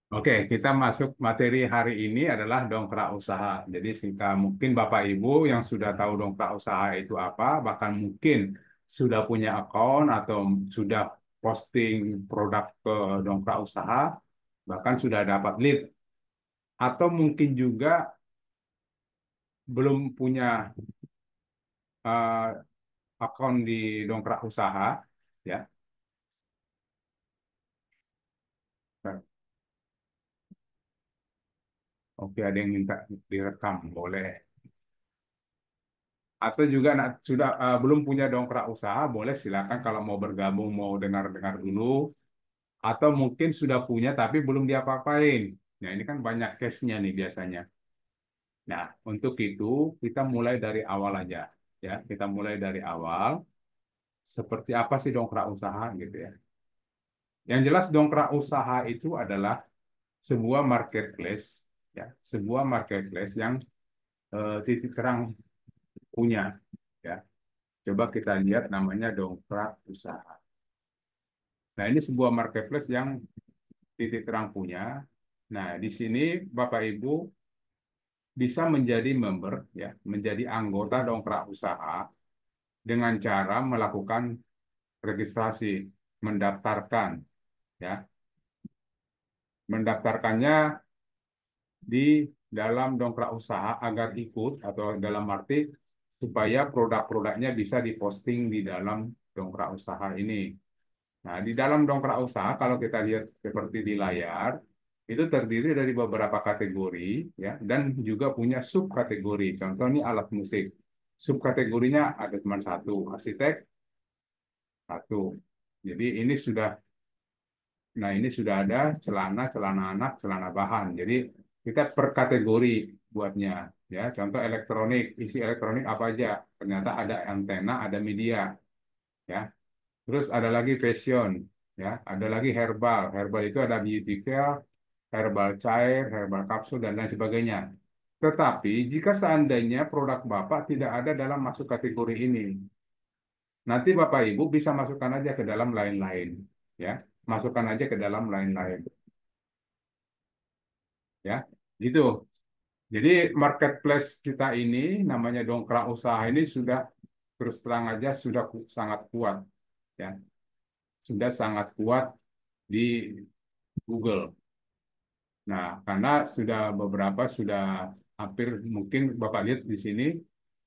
Oke, kita masuk materi hari ini adalah dongkrak usaha. Jadi singkat mungkin Bapak Ibu yang sudah tahu dongkrak usaha itu apa, bahkan mungkin sudah punya account atau sudah posting produk ke dongkrak usaha, bahkan sudah dapat lead, atau mungkin juga belum punya eh, account di dongkrak usaha, ya. Oke, ada yang minta direkam, boleh. Atau juga sudah belum punya dongkrak usaha, boleh silakan kalau mau bergabung, mau dengar-dengar dulu. Atau mungkin sudah punya tapi belum diapa-apain. Nah, ini kan banyak case-nya nih biasanya. Nah, untuk itu kita mulai dari awal aja. Ya, kita mulai dari awal. Seperti apa sih dongkrak usaha gitu ya. Yang jelas dongkrak usaha itu adalah sebuah marketplace, ya, sebuah marketplace yang titik terang punya. Ya, coba kita lihat namanya dongkrak usaha. Nah, ini sebuah marketplace yang titik terang punya. Nah, di sini Bapak Ibu bisa menjadi member, ya, menjadi anggota dongkrak usaha dengan cara melakukan registrasi, mendaftarkan, ya, mendaftarkannya di dalam dongkrak usaha agar ikut atau dalam arti supaya produk-produknya bisa diposting di dalam dongkrak usaha ini. Nah, di dalam dongkrak usaha kalau kita lihat seperti di layar, itu terdiri dari beberapa kategori, ya, dan juga punya subkategori. Contoh ini alat musik. Subkategorinya ada cuma satu, arsitek satu. Jadi ini sudah, nah ini sudah ada celana, celana anak, celana bahan. Jadi kita per kategori buatnya, ya. Contoh elektronik, isi elektronik apa aja? Ternyata ada antena, ada media, ya. Terus ada lagi fashion, ya, ada lagi herbal. Herbal itu ada beauty care, herbal cair, herbal kapsul, dan lain sebagainya. Tetapi jika seandainya produk Bapak tidak ada dalam masuk kategori ini, nanti Bapak Ibu bisa masukkan aja ke dalam lain-lain, ya, masukkan aja ke dalam lain-lain, ya, gitu. Jadi marketplace kita ini namanya Dongkrak Usaha ini sudah terus terang aja sudah sangat kuat, ya, sudah sangat kuat di Google. Nah, karena sudah beberapa sudah hampir mungkin Bapak lihat di sini,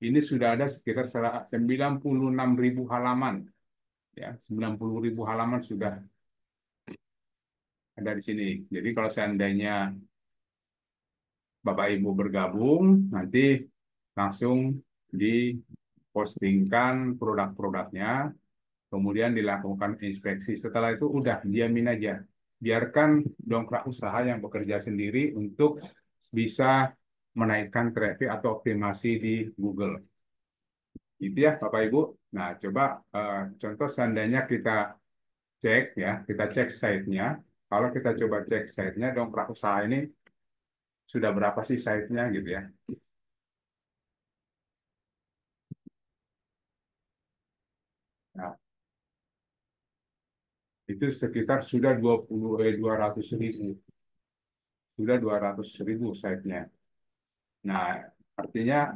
ini sudah ada sekitar 96.000 halaman, ya, 90.000 halaman sudah ada di sini. Jadi kalau seandainya Bapak Ibu bergabung, nanti langsung dipostingkan produk-produknya, kemudian dilakukan inspeksi. Setelah itu udah diamin aja. Biarkan dongkrak usaha yang bekerja sendiri untuk bisa menaikkan traffic atau optimasi di Google. Gitu ya, Bapak Ibu. Nah, coba contoh seandainya kita cek, ya, kita cek site-nya. Kalau kita coba cek site-nya, dongkrak usaha ini sudah berapa sih site-nya gitu ya. Nah, itu sekitar sudah 200.000. Sudah 200.000 site-nya. Nah, artinya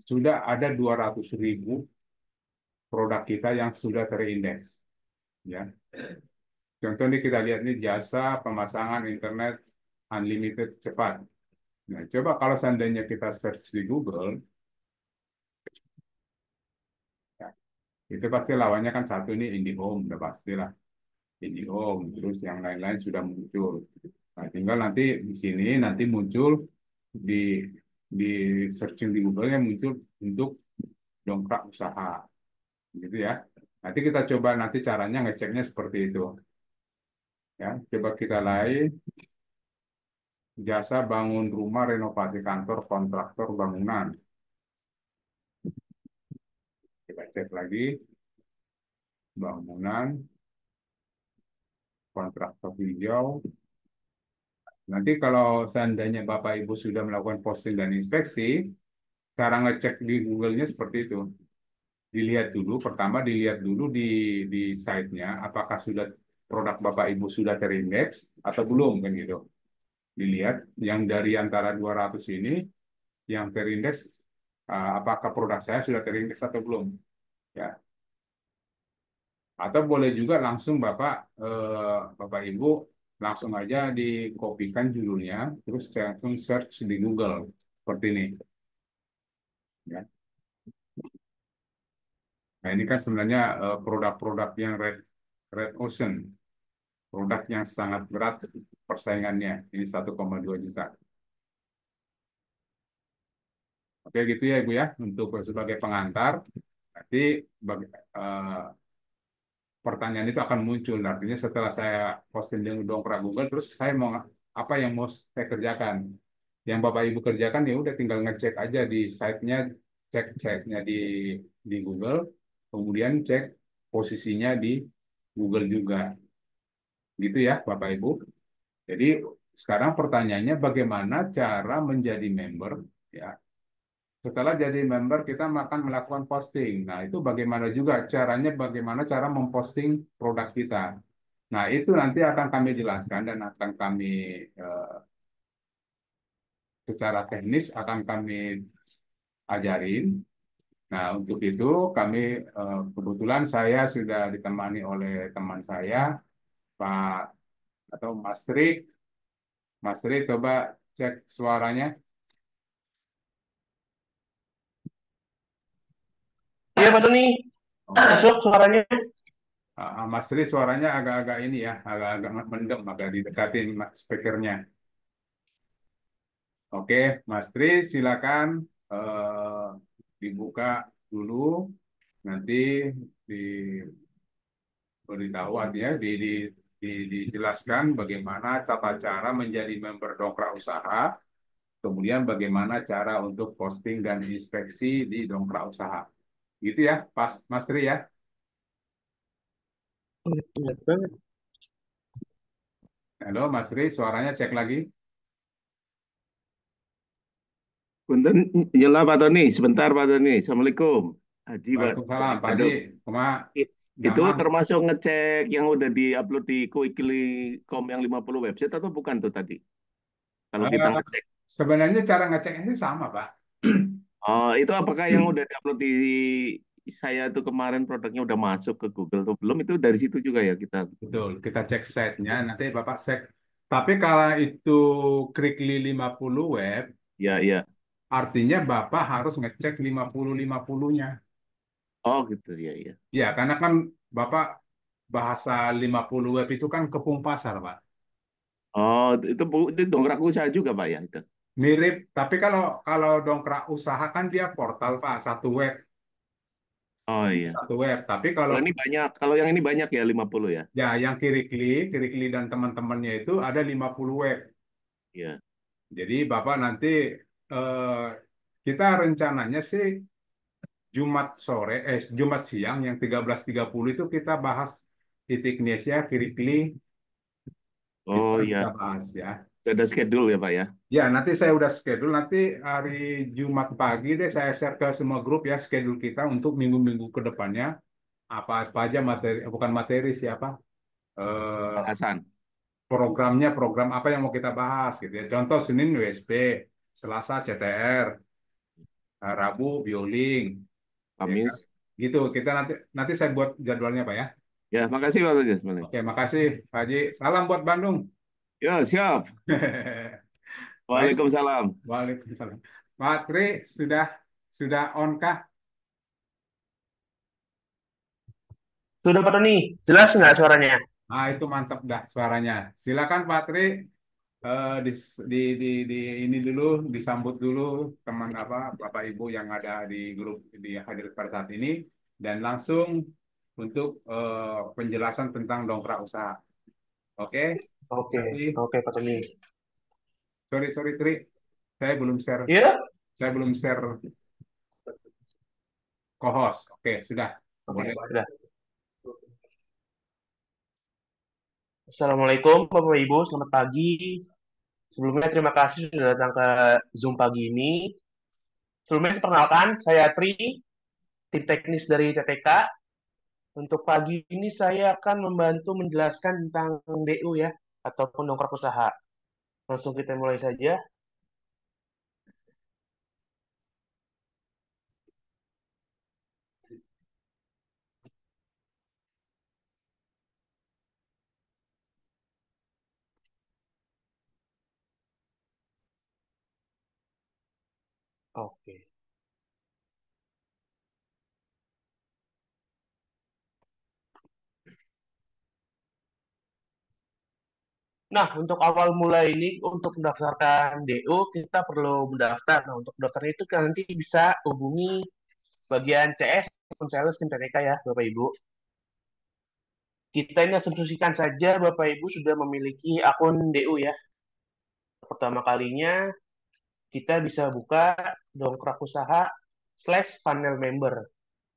sudah ada 200.000 produk kita yang sudah terindeks. Ya. Contoh ini kita lihat nih jasa pemasangan internet unlimited cepat. Nah, coba kalau seandainya kita search di Google, ya, itu pasti lawannya kan satu ini IndiHome, udah pastilah IndiHome. Terus yang lain-lain sudah muncul. Nah, tinggal nanti di sini nanti muncul di di searching di Google yang muncul untuk dongkrak usaha, gitu ya. Nanti kita coba nanti caranya ngeceknya seperti itu. Ya, coba kita lain jasa bangun rumah, renovasi kantor, kontraktor bangunan. Kita cek lagi bangunan, kontraktor hijau. Nanti kalau seandainya Bapak Ibu sudah melakukan posting dan inspeksi, cara ngecek di Google-nya seperti itu. Dilihat dulu, pertama dilihat dulu di site-nya, apakah sudah produk Bapak Ibu sudah terindeks atau belum kan gitu. Dilihat yang dari antara 200 ini yang terindeks, apakah produk saya sudah terindeks atau belum, ya. Atau boleh juga langsung Bapak Ibu langsung aja dikopikan judulnya, terus langsung search di Google seperti ini, ya. Nah, ini kan sebenarnya produk-produk yang red ocean, produk yang sangat berat persaingannya. Ini 1,2 juta. Oke, gitu ya Ibu ya, untuk sebagai pengantar. Nanti bagi, eh, pertanyaan itu akan muncul. Artinya setelah saya posting di dongkrak Google, terus saya mau apa yang mau saya kerjakan. Yang Bapak Ibu kerjakan ya udah tinggal ngecek aja di site-nya, cek-ceknya di Google, kemudian cek posisinya di Google juga. Gitu ya Bapak Ibu. Jadi sekarang pertanyaannya bagaimana cara menjadi member, ya. Setelah jadi member kita akan melakukan posting. Nah, itu bagaimana juga caranya, bagaimana cara memposting produk kita. Nah, itu nanti akan kami jelaskan dan akan kami eh, secara teknis akan kami ajarin. Nah, untuk itu kami kebetulan saya sudah ditemani oleh teman saya, Pak atau Mas Tri. Mas Tri, coba cek suaranya. Iya Pak Doni, Oke. masuk suaranya. Mas Tri suaranya agak-agak ini ya, agak-agak mendem, agak didekatin speakernya. Oke, Mas Tri, silakan eh, dibuka dulu, nanti diberitahu artinya dijelaskan bagaimana tata cara menjadi member Dongkrak Usaha, kemudian bagaimana cara untuk posting dan inspeksi di Dongkrak Usaha. Gitu ya, Mas Tri ya. Ingat banget. Halo, Mas Tri, suaranya cek lagi. Punten, nyela Pak Tony, sebentar Pak Tony. Assalamualaikum. Haji Pak Waalaikumsalam, dari Pak Haji. Bandung. Cuma Itu jangan. termasuk ngecek yang udah diupload di Quickly.com yang 50 website atau bukan tuh tadi? Kalau kita Eh, ngecek. Sebenarnya cara ngeceknya sama, Pak. Oh, itu apakah yang udah diupload di saya tuh kemarin produknya udah masuk ke Google atau belum? Itu dari situ juga ya kita. Betul, kita cek site-nya, nanti Bapak cek. Tapi kalau itu Klikly 50 web, Ya, ya. artinya Bapak harus ngecek 50-50-nya. Oh, gitu ya, ya. Ya, karena kan Bapak bahasa 50 web itu kan kepung pasar, Pak. Oh, itu dongkrak usaha juga Pak ya itu. Mirip, tapi kalau kalau dongkrak usaha kan dia portal, Pak, satu web, Oh iya. satu web. Tapi kalau Kalau ini banyak, kalau yang ini banyak ya 50 ya. ya yang Kiri Klik dan teman-temannya itu ada 50 web. Iya. Jadi Bapak nanti eh, kita rencananya sih Jumat siang yang 13.30 itu kita bahas titik Nesia Kiri-Kiri, kita Oh kita iya. bahas ya. Udah ada schedule ya Pak ya. Ya, nanti saya udah schedule, nanti hari Jumat pagi deh saya share ke semua grup ya schedule kita untuk minggu-minggu ke depannya, apa aja materi, bukan materi siapa, Bahasan. programnya, program apa yang mau kita bahas gitu ya. Contoh Senin USB, Selasa CTR, Rabu bioling, ya kan? Kamis. Gitu. Kita nanti nanti saya buat jadwalnya Pak ya. Ya, makasih Pak Tugas. Oke, makasih Pak Haji. Salam buat Bandung. Ya, siap. Baik, Waalaikumsalam. Waalaikumsalam. Pak Tri sudah on kah? Sudah Pak Doni, jelas nggak suaranya? Ah, itu mantap dah suaranya. Silakan Pak Tri, di, ini dulu disambut dulu teman apa Bapak Ibu yang ada di grup di hadir pada saat ini dan langsung untuk penjelasan tentang dongkrak usaha. Oke, Oke, kasih. oke Pak Doni. Sorry Tri, saya belum share, Iya? saya belum share co-host. Oke, sudah. Oke, Boleh. sudah. Assalamualaikum Bapak Ibu, selamat pagi. Sebelumnya terima kasih sudah datang ke Zoom pagi ini. Sebelumnya perkenalkan, saya Tri, tim teknis dari TTK. Untuk pagi ini saya akan membantu menjelaskan tentang DU ya, ataupun dongkrak usaha. Langsung kita mulai saja. Oke. Nah, untuk awal mulai ini, untuk mendaftarkan DO, kita perlu mendaftar. Nah, untuk mendaftar itu kan nanti bisa hubungi bagian CS, akun sales tim TTK ya, Bapak Ibu. Kita ini asumsikan saja Bapak Ibu sudah memiliki akun DO ya. Pertama kalinya, kita bisa buka dongkrak usaha / panel member.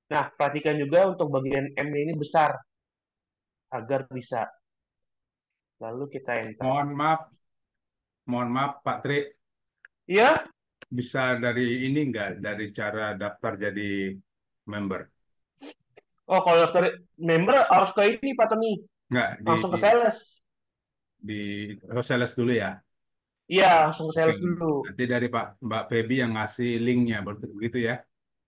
Nah, perhatikan juga untuk bagian M ini besar, agar bisa. Lalu kita enter. Mohon maaf Pak Tri, Iya. bisa dari ini enggak, dari cara daftar jadi member? Oh, kalau daftar member harus ke ini Pak Tony. Enggak, Langsung ke sales. di sales dulu ya. Iya, langsung ke Oke. sales dulu. Nanti dari Mbak Feby yang ngasih linknya, begitu ya?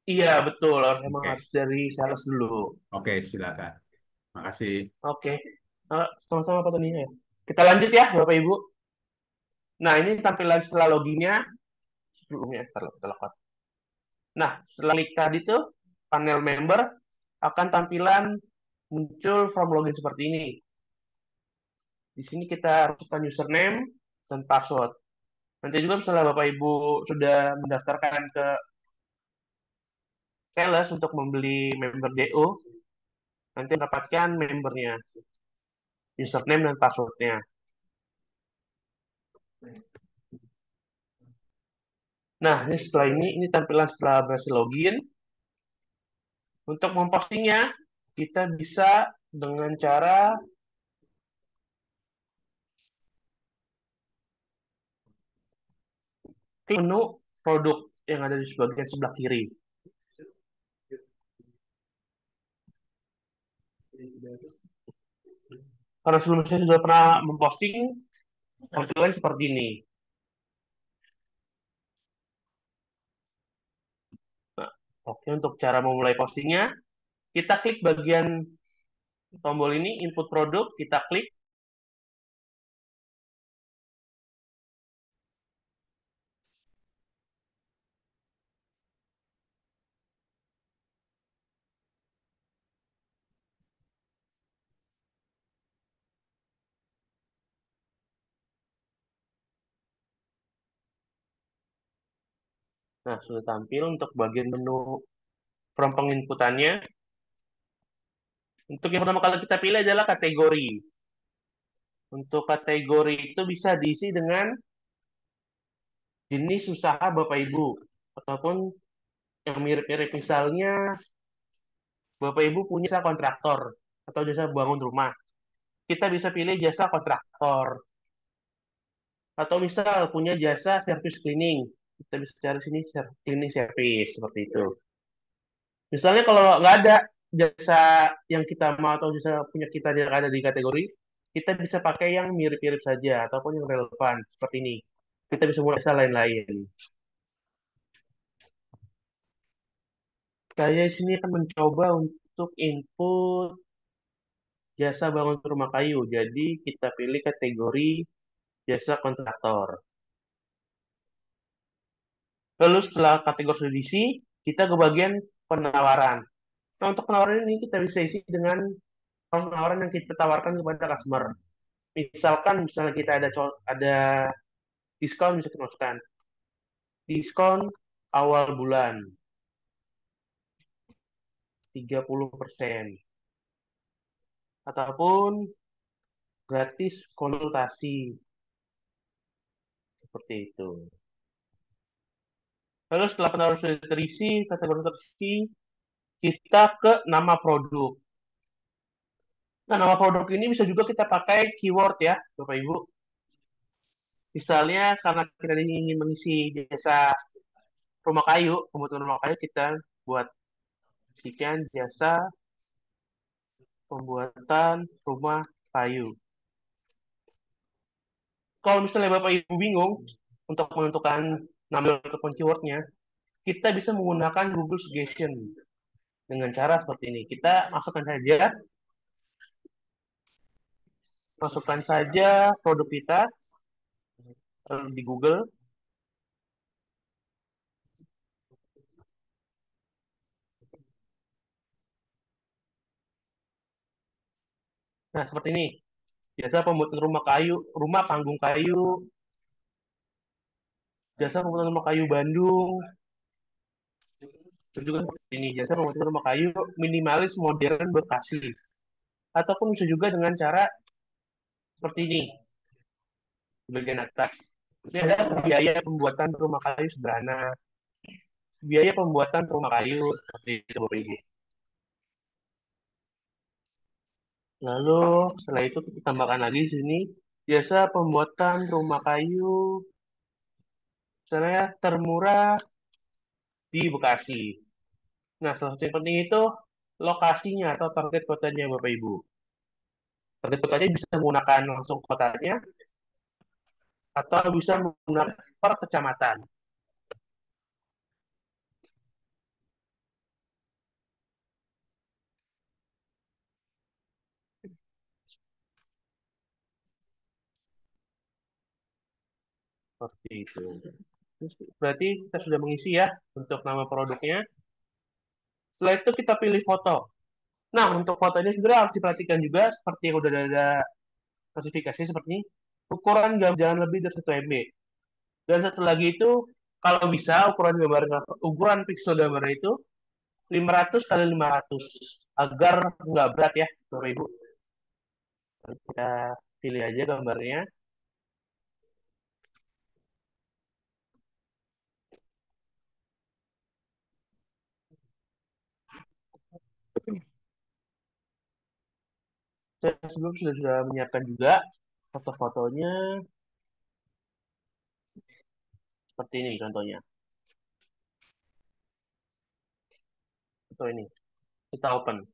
Iya, betul. Emang Oke, harus dari sales dulu. oke, silakan. Makasih. Oke. Sama-sama Pak Tony. Ya. Kita lanjut ya, Bapak Ibu. Nah, ini tampilan setelah loginnya. Sebelumnya, kalau kita lakukan. Nah, setelah klik tadi tuh, panel member akan tampilan muncul form login seperti ini. Di sini kita masukkan username dan password. Nanti juga misalnya Bapak Ibu sudah mendaftarkan ke sales untuk membeli member DO, nanti mendapatkan membernya, username dan passwordnya. Nah, ini setelah ini tampilan setelah berhasil login. Untuk mempostingnya, kita bisa dengan cara klik menu produk yang ada di bagian sebelah kiri. Karena sebelumnya saya sudah pernah memposting tampilan seperti ini. Nah, oke, untuk cara memulai postingnya, kita klik bagian tombol ini, input produk, kita klik. Nah, sudah tampil untuk bagian menu from penginputannya. Untuk yang pertama kali kita pilih adalah kategori. Untuk kategori itu bisa diisi dengan jenis usaha Bapak Ibu. Ataupun yang mirip-mirip misalnya Bapak Ibu punya jasa kontraktor atau jasa bangun rumah. Kita bisa pilih jasa kontraktor. Atau misal punya jasa service cleaning. Kita bisa cari sini cleaning service seperti itu. Misalnya kalau nggak ada jasa yang kita mau atau jasa punya kita yang ada di kategori, kita bisa pakai yang mirip-mirip saja ataupun yang relevan seperti ini. Kita bisa mulai jasa lain-lain. Saya di sini akan mencoba untuk input jasa bangun rumah kayu. Jadi kita pilih kategori jasa kontraktor. Lalu setelah kategori sudah diisi, kita ke bagian penawaran. Nah, untuk penawaran ini kita bisa isi dengan penawaran yang kita tawarkan kepada customer. Misalnya kita ada diskon, bisa kita masukkan diskon awal bulan 30%, ataupun gratis konsultasi seperti itu. Lalu setelah penawaran sudah terisi, kategori terisi, kita ke nama produk. Nah, nama produk ini bisa juga kita pakai keyword ya, Bapak Ibu. Misalnya karena kita ingin mengisi jasa rumah kayu, pembuatan rumah kayu, kita buat sekian jasa pembuatan rumah kayu. Kalau misalnya Bapak Ibu bingung untuk menentukan nama ataupun keywordnya, kita bisa menggunakan Google Suggestion dengan cara seperti ini. Kita masukkan saja produk kita di Google. Nah, seperti ini. Jasa pembuatan rumah kayu, rumah panggung kayu, jasa pembuatan rumah kayu Bandung, dan juga seperti ini, jasa pembuatan rumah kayu minimalis modern Bekasi. Ataupun bisa juga dengan cara seperti ini, di bagian atas. Ini ada biaya pembuatan rumah kayu sederhana, biaya pembuatan rumah kayu, seperti itu Bapak Ibu. Lalu setelah itu kita tambahkan lagi di sini, jasa pembuatan rumah kayu, misalnya termurah di Bekasi. Nah, salah satu yang penting itu lokasinya atau target kotanya Bapak Ibu. Target kotanya bisa menggunakan langsung kotanya atau bisa menggunakan per kecamatan. Seperti itu. Berarti kita sudah mengisi ya untuk nama produknya. Setelah itu kita pilih foto. Nah, untuk foto ini sebenarnya harus diperhatikan juga seperti yang udah ada klasifikasi seperti ini. Ukuran gambar jangan lebih dari 1 MB. Dan satu lagi itu kalau bisa ukuran pixel gambar itu 500 kali 500 agar nggak berat ya, Bapak Ibu. Kita pilih aja gambarnya. Saya sebelum sudah menyiapkan juga foto-fotonya seperti ini contohnya. Foto ini. Kita open.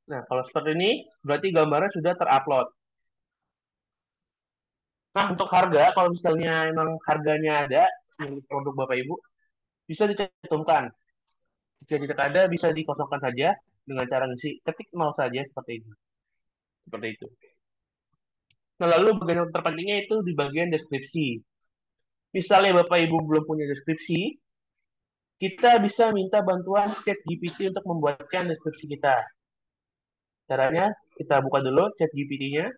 Nah, kalau seperti ini, berarti gambarnya sudah terupload. Nah, untuk harga, kalau misalnya emang harganya ada, yang produk Bapak Ibu, bisa dicantumkan. Jika tidak ada, bisa dikosongkan saja dengan cara ngisi ketik nol saja seperti ini. Seperti itu. Nah, lalu bagian yang terpentingnya itu di bagian deskripsi. Misalnya Bapak Ibu belum punya deskripsi, kita bisa minta bantuan ChatGPT untuk membuatkan deskripsi kita. Caranya, kita buka dulu ChatGPT-nya.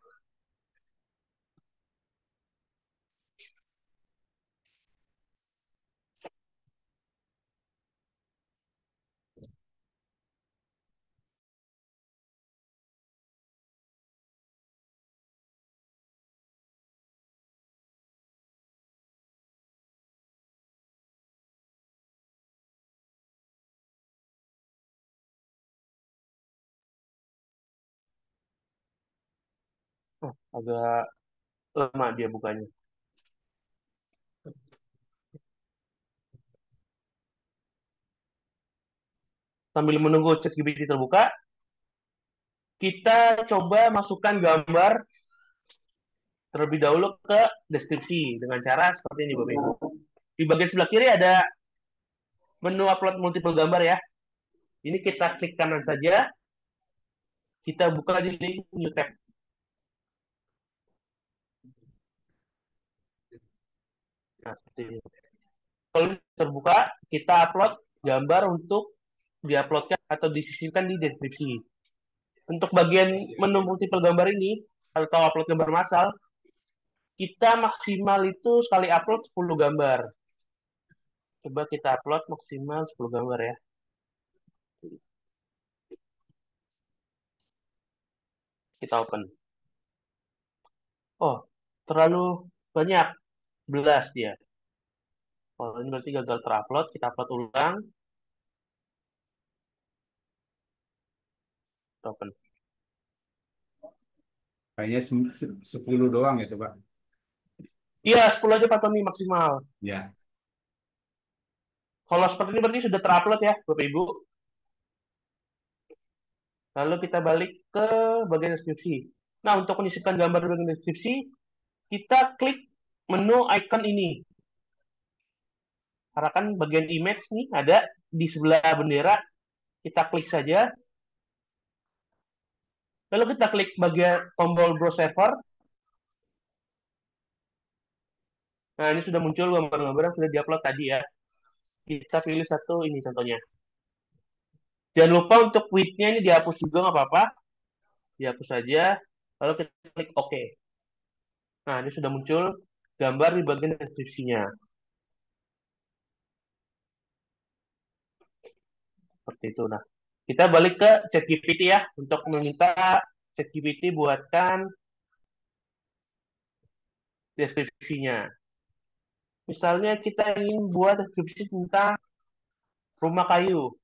Oh, agak lama dia bukanya. Sambil menunggu ChatGPT terbuka, kita coba masukkan gambar terlebih dahulu ke deskripsi dengan cara seperti ini Bapak Ibu. Di bagian sebelah kiri ada menu upload multiple gambar ya. Ini kita klik kanan saja, kita buka di link new tab. Nah, seperti ini. Kalau terbuka, kita upload gambar untuk diuploadkan atau disisipkan di deskripsi. Untuk bagian menu multiple gambar ini, atau upload gambar massal, kita maksimal itu sekali upload 10 gambar. Coba kita upload maksimal 10 gambar ya. Kita open. Oh, terlalu banyak. 11 dia. Oh, ini berarti gagal terupload. Kita upload ulang. Kita open. Kayaknya 10 doang ya coba. Iya, 10 aja Pak Tony maksimal. Ya. Kalau seperti ini berarti sudah terupload ya, Bapak Ibu. Lalu kita balik ke bagian deskripsi. Nah, untuk menyisipkan gambar di bagian deskripsi, kita klik menu icon ini. Karena kan bagian image nih ada di sebelah bendera, kita klik saja. Lalu kita klik bagian tombol browse server. Nah, ini sudah muncul gambar-gambar yang sudah diupload tadi ya. Kita pilih satu ini contohnya. Jangan lupa untuk width-nya ini dihapus juga nggak apa-apa. Dihapus saja. Lalu kita klik OK. Nah, ini sudah muncul gambar di bagian deskripsinya. Seperti itu. Nah, kita balik ke ChatGPT ya. Untuk meminta ChatGPT buatkan deskripsinya. Misalnya kita ingin buat deskripsi tentang rumah kayu.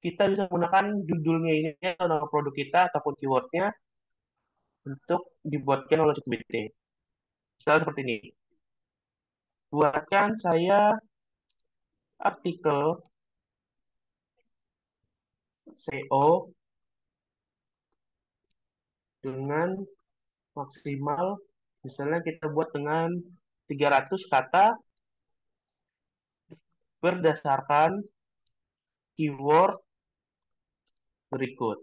Kita bisa menggunakan judulnya ini atau nama produk kita ataupun keywordnya untuk dibuatkan oleh ChatGPT. Misalnya seperti ini. Buatkan saya artikel SEO dengan maksimal, misalnya kita buat dengan 300 kata berdasarkan keyword berikut.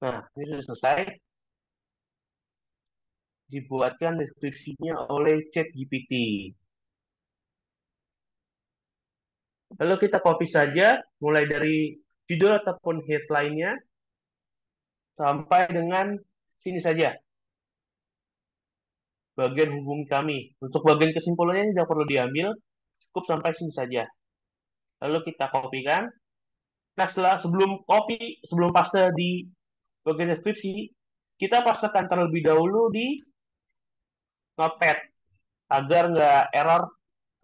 Nah, ini sudah selesai. Dibuatkan deskripsinya oleh ChatGPT. Lalu kita copy saja, mulai dari judul ataupun headline-nya, sampai dengan sini saja, bagian hubungi kami. Untuk bagian kesimpulannya tidak perlu diambil, cukup sampai sini saja. Lalu kita kopikan. Nah, sebelum paste di bagian deskripsi, kita pastekan terlebih dahulu di Notepad agar nggak error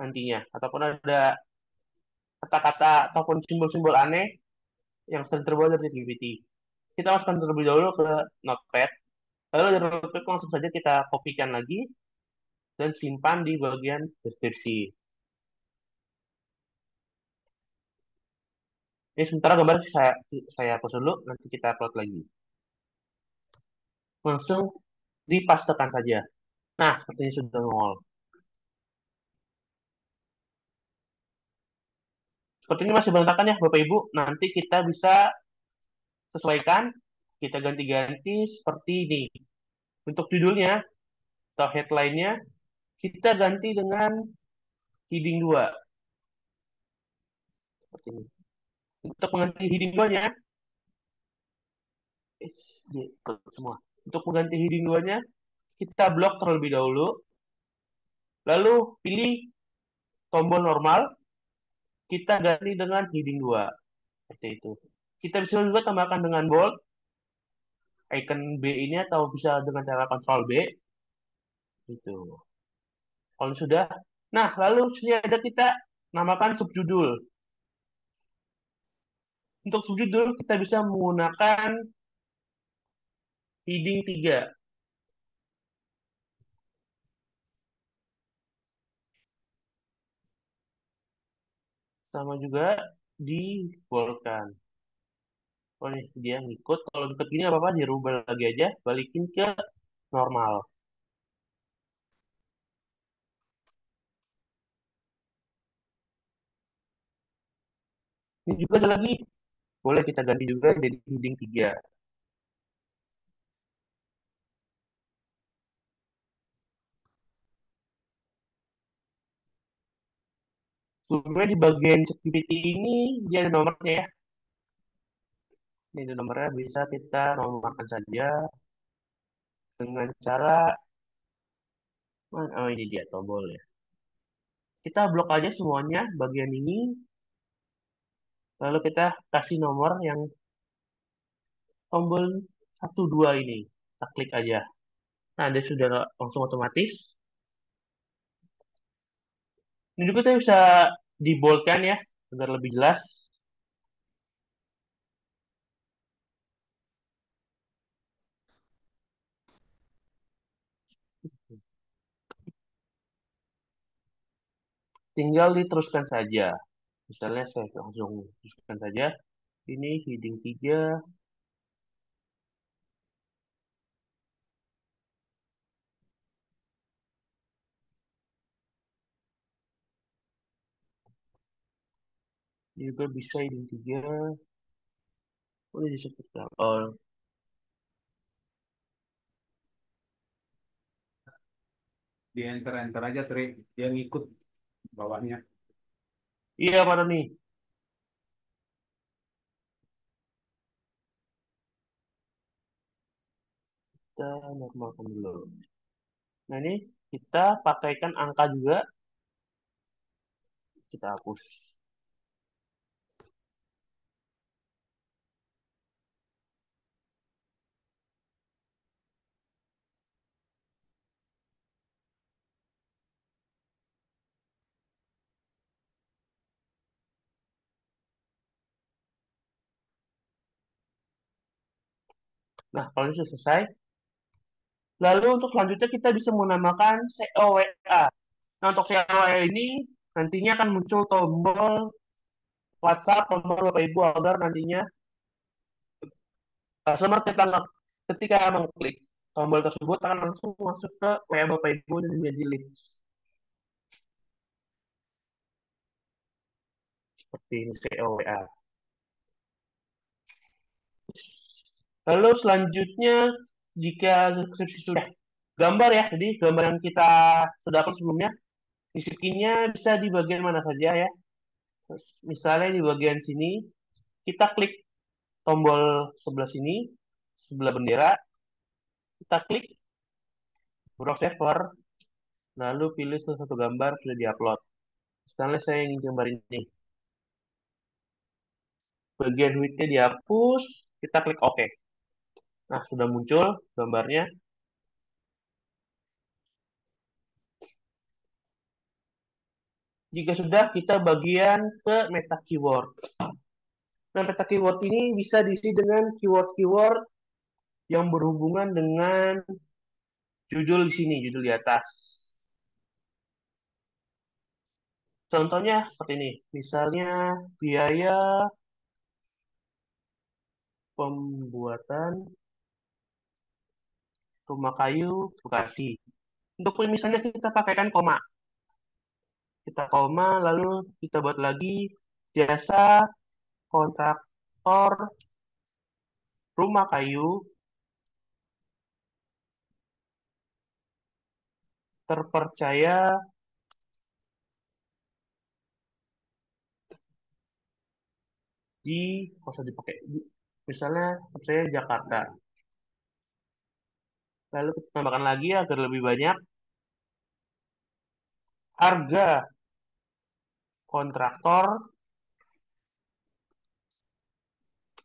nantinya ataupun ada kata-kata ataupun simbol-simbol aneh yang sering terbawa dari GPT. Kita masukkan terlebih dahulu ke Notepad, lalu dari Notepad langsung saja kita kopikan lagi dan simpan di bagian deskripsi. Ini sementara gambar saya hapus dulu, nanti kita upload lagi. Langsung dipastekan saja. Nah, seperti ini sudah nongol. Seperti ini masih berantakan ya Bapak Ibu. Nanti kita bisa sesuaikan, kita ganti-ganti seperti ini. Untuk judulnya atau headline-nya, kita ganti dengan heading 2. Seperti ini. Untuk mengganti heading 2-nya, semua. Untuk mengganti heading 2-nya, kita blok terlebih dahulu. Lalu pilih tombol normal, kita ganti dengan heading 2. Seperti itu. Kita bisa juga tambahkan dengan bold, icon B ini atau bisa dengan cara Ctrl B. Itu. Kalau sudah, nah lalu sini ada kita namakan subjudul. Untuk subjudul kita bisa menggunakan heading 3. Sama juga dibolkan. Oh nih, dia ngikut. Kalau ngikut gini apa-apa, dirubah lagi aja. Balikin ke normal. Ini juga ada lagi. Boleh kita ganti juga jadi heading 3. Sebenarnya di bagian ChatGPT ini dia ada nomornya ya. Ini ada nomornya, bisa kita nomorkan saja dengan cara, oh ini dia tombol ya. Kita blok aja semuanya bagian ini, lalu kita kasih nomor yang tombol satu dua ini. Kita klik aja. Nah, dia sudah langsung otomatis. Ini juga kita bisa diboldkan ya, agar lebih jelas. Tinggal diteruskan saja. Misalnya saya langsung teruskan saja. Ini heading 3. Ini juga bisa heading 3. Boleh disebutkan. Oh, Di enter-enter aja, Tri. Dia ngikut bawahnya. iya Pak Roni. Kita normalkan dulu. Nah ini kita pakaikan angka juga. Kita hapus. Nah kalau ini sudah selesai. Lalu untuk selanjutnya kita bisa menamakan COWA. Nah untuk COWA ini nantinya akan muncul tombol WhatsApp, tombol Bapak Ibu agar nantinya customer ketika mengklik tombol tersebut akan langsung masuk ke WA Bapak Ibu dan menjadi leads. Seperti ini COWA. Lalu selanjutnya jika deskripsi sudah gambar ya, jadi gambar yang kita sudah upload sebelumnya, isinya bisa di bagian mana saja ya. Misalnya di bagian sini, kita klik tombol sebelah sini, sebelah bendera, kita klik browse saver, lalu pilih salah satu gambar sudah diupload. Misalnya saya ingin gambar ini. Bagian width-nya dihapus, kita klik OK. Nah, sudah muncul gambarnya. Jika sudah, kita bagian ke meta keyword. Nah, meta keyword ini bisa diisi dengan keyword-keyword yang berhubungan dengan judul di sini, judul di atas. Contohnya seperti ini. Misalnya biaya pembuatan rumah kayu Bekasi. Untuk misalnya kita pakaikan koma. Kita koma, lalu kita buat lagi jasa kontraktor rumah kayu terpercaya di, nggak usah dipakai, misalnya terpercaya Jakarta. Lalu kita tambahkan lagi agar lebih banyak harga kontraktor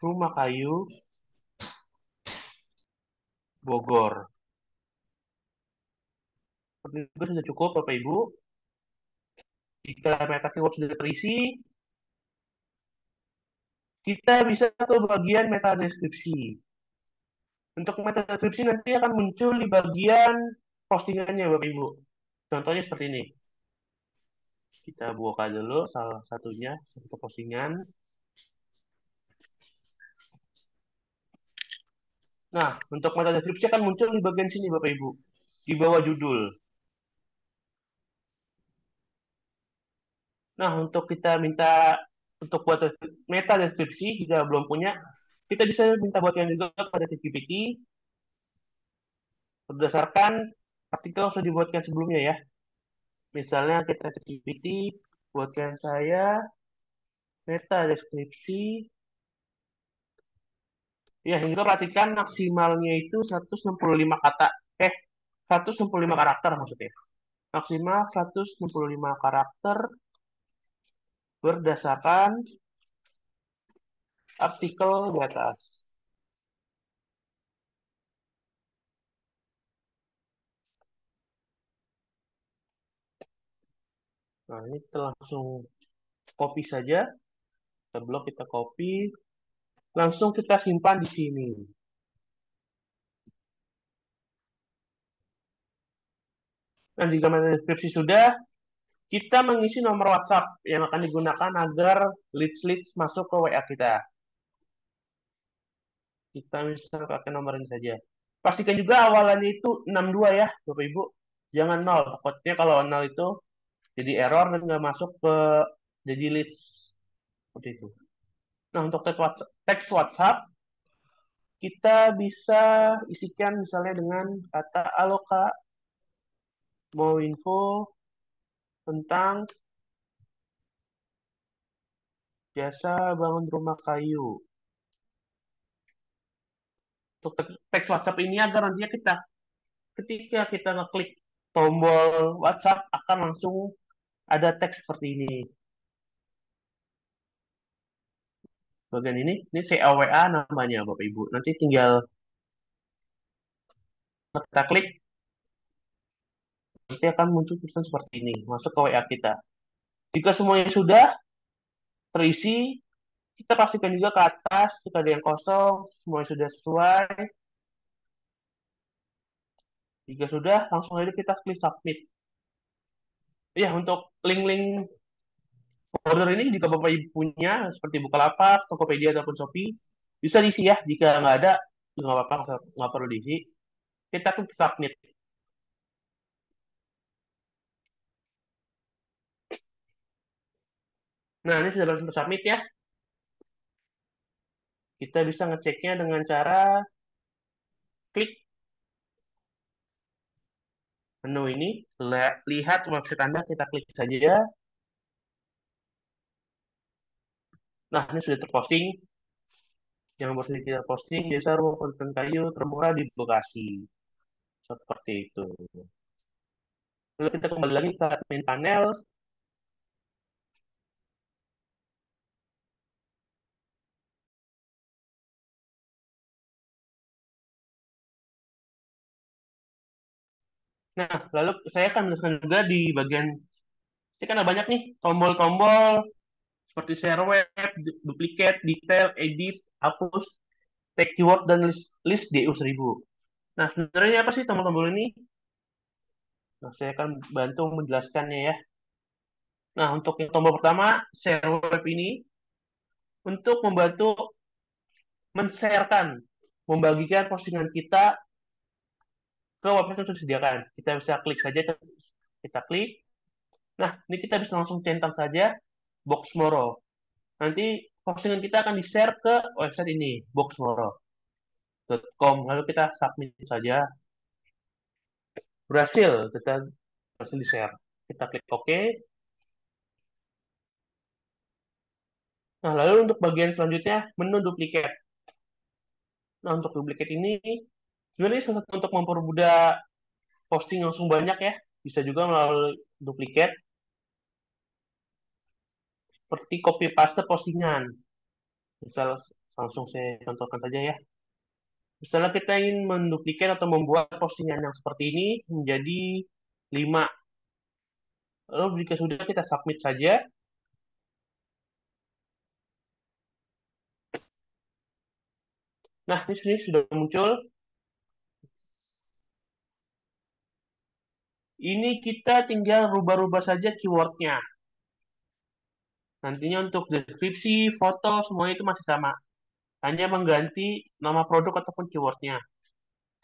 rumah kayu Bogor. Seperti itu sudah cukup Bapak Ibu. Jika meta keyword sudah terisi, kita bisa ke bagian meta deskripsi. Untuk meta deskripsi nanti akan muncul di bagian postingannya Bapak Ibu. Contohnya seperti ini. Kita buka dulu salah satunya, satu postingan. Nah, untuk meta deskripsi akan muncul di bagian sini Bapak Ibu. Di bawah judul. Nah, untuk kita minta untuk buat meta deskripsi jika belum punya, kita bisa minta buatkan juga pada ChatGPT berdasarkan artikel yang sudah dibuatkan sebelumnya ya. Misalnya kita ChatGPT buatkan saya meta deskripsi. Ya, hingga perhatikan maksimalnya itu 165 kata. 165 karakter maksudnya. Maksimal 165 karakter berdasarkan artikel di atas. Nah, ini kita langsung copy saja. Kita blok, kita copy. Langsung kita simpan di sini. Nah, jika deskripsi sudah, kita mengisi nomor WhatsApp yang akan digunakan agar leads-leads masuk ke WA kita. Kita misal pakai nomor ini saja. Pastikan juga awalannya itu 62 ya, Bapak Ibu. Jangan 0. Takutnya kalau 0 itu jadi error dan nggak masuk ke jadi leads. Seperti itu. Nah, untuk teks WhatsApp, kita bisa isikan misalnya dengan kata, halo Kak, mau info tentang jasa bangun rumah kayu. Untuk teks WhatsApp ini agar nantinya ketika kita ngeklik tombol WhatsApp akan langsung ada teks seperti ini. Bagian ini CAWA namanya Bapak Ibu. Nanti tinggal kita klik, nanti akan muncul tulisan seperti ini, masuk ke WA kita. Jika semuanya sudah terisi, kita pastikan juga ke atas, jika ada yang kosong, semuanya sudah sesuai. Jika sudah, langsung aja kita klik submit. Ya, untuk link-link order ini jika Bapak Ibu punya, seperti Bukalapak, Tokopedia, ataupun Shopee, bisa diisi ya. Jika nggak ada, nggak apa-apa, nggak perlu diisi. Kita klik submit. Nah, ini sudah langsung submit ya. Kita bisa ngeceknya dengan cara klik menu ini, lihat website Anda, kita klik saja. Nah, ini sudah terposting. Yang baru kita posting, jasa rumah konten kayu termurah di Bekasi. Seperti itu. Lalu kita kembali lagi ke admin panel. Nah, lalu saya akan menjelaskan juga di bagian, ini kan ada banyak nih tombol-tombol seperti share web, duplicate, detail, edit, hapus, tag keyword, dan list DU1000. Nah, sebenarnya apa sih tombol-tombol ini? Nah, saya akan bantu menjelaskannya ya. Nah, untuk yang tombol pertama, share web ini untuk membantu men-sharekan, membagikan postingan kita ke website yang sudah disediakan. Kita bisa klik saja, kita klik. Nah, ini kita bisa langsung centang saja Boxmoro. Nanti postingan kita akan di-share ke website ini, boxmoro.com. Lalu kita submit saja. Kita berhasil di-share. Kita klik OK. Nah, lalu untuk bagian selanjutnya, menu duplikat. Nah, untuk duplikat ini, sebenarnya salah satu untuk mempermudah posting langsung banyak ya. Bisa juga melalui duplikat, seperti copy paste postingan. Misal langsung saya contohkan saja ya. Misalnya kita ingin menduplikat atau membuat postingan yang seperti ini menjadi 5. Lalu jika sudah kita submit saja. Nah, ini sini sudah muncul. Ini kita tinggal rubah-rubah saja keywordnya. Nantinya untuk deskripsi, foto, semuanya itu masih sama. Hanya mengganti nama produk ataupun keywordnya.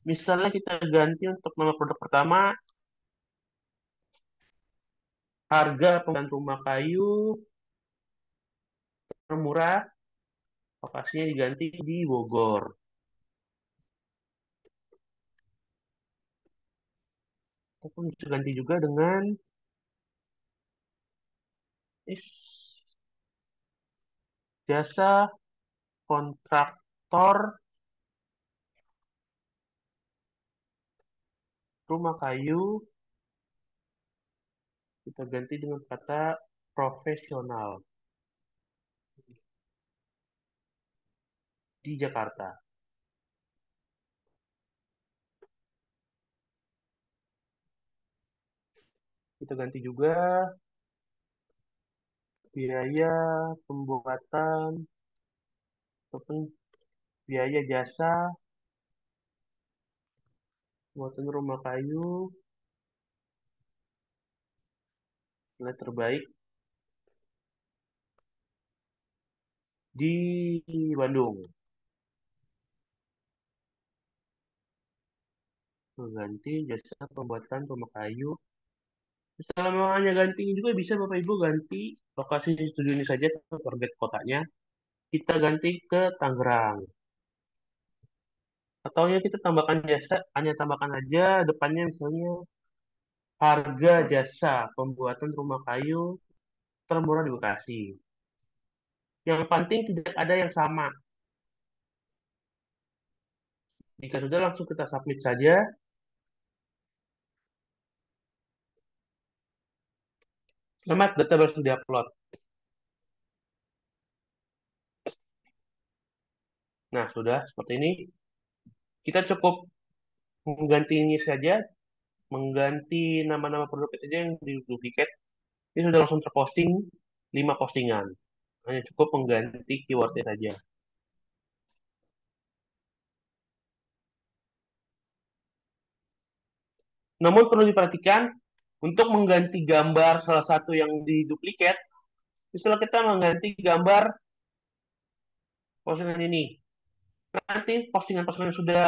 Misalnya kita ganti untuk nama produk pertama, harga pengganti rumah kayu termurah, lokasinya diganti di Bogor. Ataupun bisa ganti juga dengan jasa kontraktor rumah kayu, kita ganti dengan kata profesional di Jakarta. Kita ganti juga biaya pembuatan ataupun biaya jasa pembuatan rumah kayu nilai terbaik di Bandung. Mengganti jasa pembuatan rumah kayu. Misalnya mau hanya ganti juga bisa Bapak Ibu ganti lokasi studio ini saja atau target kotanya. Kita ganti ke Tangerang. Atau ya kita tambahkan jasa, hanya tambahkan aja depannya misalnya harga jasa pembuatan rumah kayu termurah di Bekasi. Yang penting tidak ada yang sama. Jika sudah langsung kita submit saja. Selamat, data baru diupload. Nah, sudah seperti ini. Kita cukup mengganti ini saja, mengganti nama-nama produk saja yang di duplikat. Ini sudah langsung terposting 5 postingan. Hanya cukup mengganti keywordnya saja. Namun perlu diperhatikan, untuk mengganti gambar salah satu yang diduplikat, misalnya kita mengganti gambar postingan ini, nanti postingan-postingan yang sudah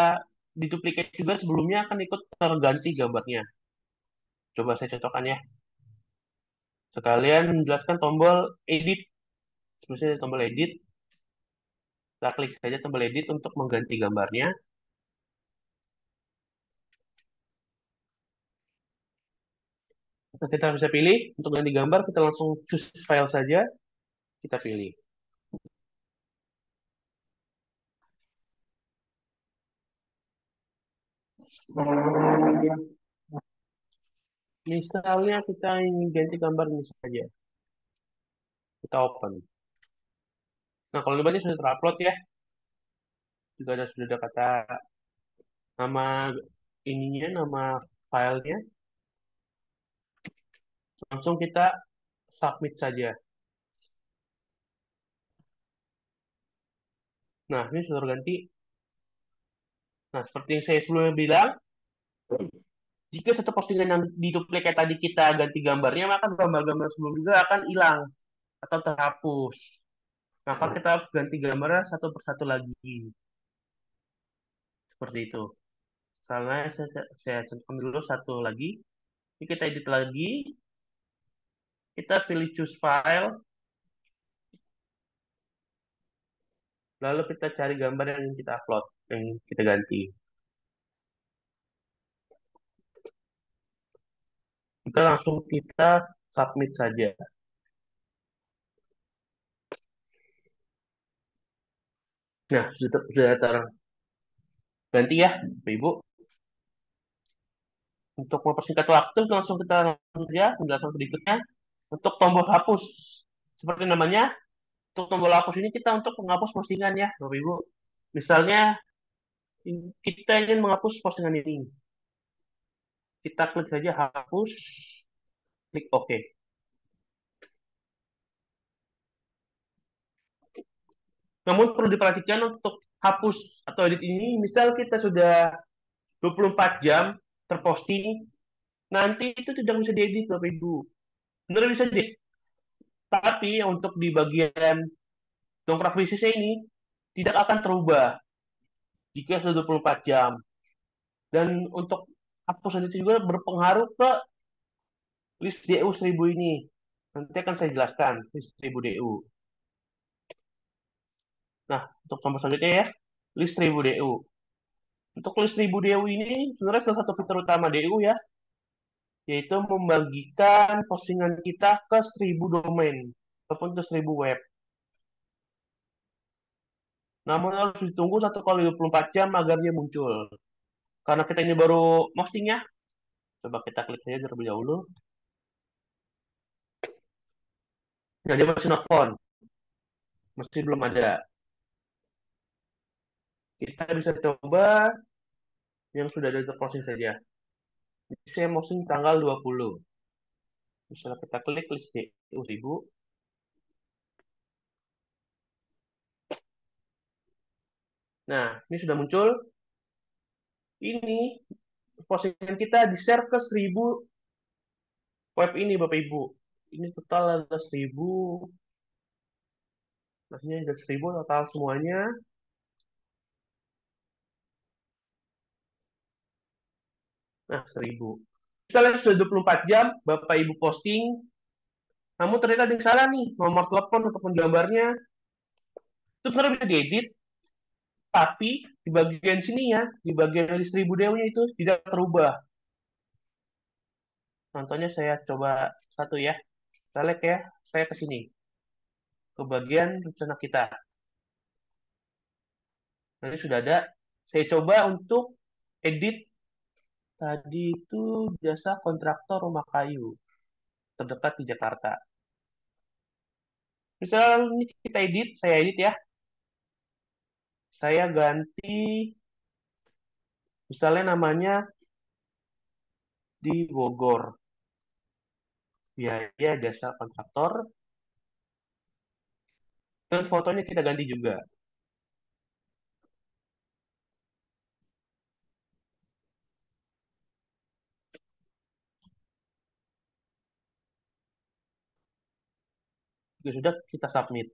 diduplikat juga sebelumnya akan ikut terganti gambarnya. Coba saya contohkan ya. Sekalian menjelaskan tombol edit. Misalnya tombol edit, kita klik saja tombol edit untuk mengganti gambarnya. Nah, kita bisa pilih untuk ganti gambar, kita langsung choose file saja, kita pilih. Misalnya kita ingin ganti gambar ini saja, kita open. Nah, kalau gambarnya sudah terupload ya, juga sudah ada kata nama ininya, nama filenya, langsung kita submit saja. Nah, ini sudah terganti. Nah, seperti yang saya sebelumnya bilang, jika satu postingan yang diduplikat tadi kita ganti gambarnya, maka gambar-gambar sebelum juga akan hilang atau terhapus. Maka kita harus ganti gambarnya satu persatu lagi. Seperti itu. Karena saya contohkan dulu satu lagi. Ini kita edit lagi. Kita pilih choose file. Lalu kita cari gambar yang ingin kita upload, yang kita ganti. Kita langsung kita submit saja. Nah, sudah terganti ya, Bapak Ibu. Untuk mempersingkat waktu, langsung kita langsung saja penjelasan berikutnya. Untuk tombol hapus, seperti namanya, untuk tombol hapus ini kita untuk menghapus postingan ya, Bapak Ibu. Misalnya, kita ingin menghapus postingan ini. Kita klik saja hapus, klik OK. Namun perlu diperhatikan untuk hapus atau edit ini, misal kita sudah 24 jam terposting, nanti itu tidak bisa diedit Bapak Ibu. Benar bisa diedit. Tapi untuk di bagian dongkrak bisnisnya ini tidak akan terubah jika sudah 24 jam. Dan untuk hapusan itu juga berpengaruh ke list DU 1000 ini. Nanti akan saya jelaskan list 1000 DU. Nah, untuk tombol selanjutnya ya, list 1000 DU. Untuk list 1000 DU ini sebenarnya salah satu fitur utama DU ya, yaitu membagikan postingan kita ke 1000 domain ataupun ke 1000 web. Namun harus ditunggu 1 kali 24 jam agar dia muncul. Karena kita ini baru posting ya, coba kita klik saja terlebih dahulu. Nah, dia masih not found, masih belum ada. Kita bisa coba yang sudah ada terposting saja. Saya posting tanggal 20. Misalnya kita klik list DU 1000. Nah, ini sudah muncul. Ini postingan kita di-share ke 1000 web ini, Bapak Ibu. Ini total ada 1000, maksudnya ada 1000 total semuanya. Nah, 1000. Misalnya sudah 24 jam, Bapak Ibu posting, namun ternyata ada yang salah nih, nomor telepon ataupun gambarnya. Itu sebenarnya bisa diedit, tapi di bagian sini ya, di bagian list 1000 DU-nya itu tidak terubah. Contohnya saya coba satu ya. Select ya, saya ke sini, ke bagian rencana kita. Nanti sudah ada. Saya coba untuk edit tadi itu jasa kontraktor rumah kayu terdekat di Jakarta. Misalnya ini kita edit, saya edit ya. Saya ganti, misalnya namanya di Bogor. Biaya jasa kontraktor. Dan fotonya kita ganti juga. Jika sudah, kita submit.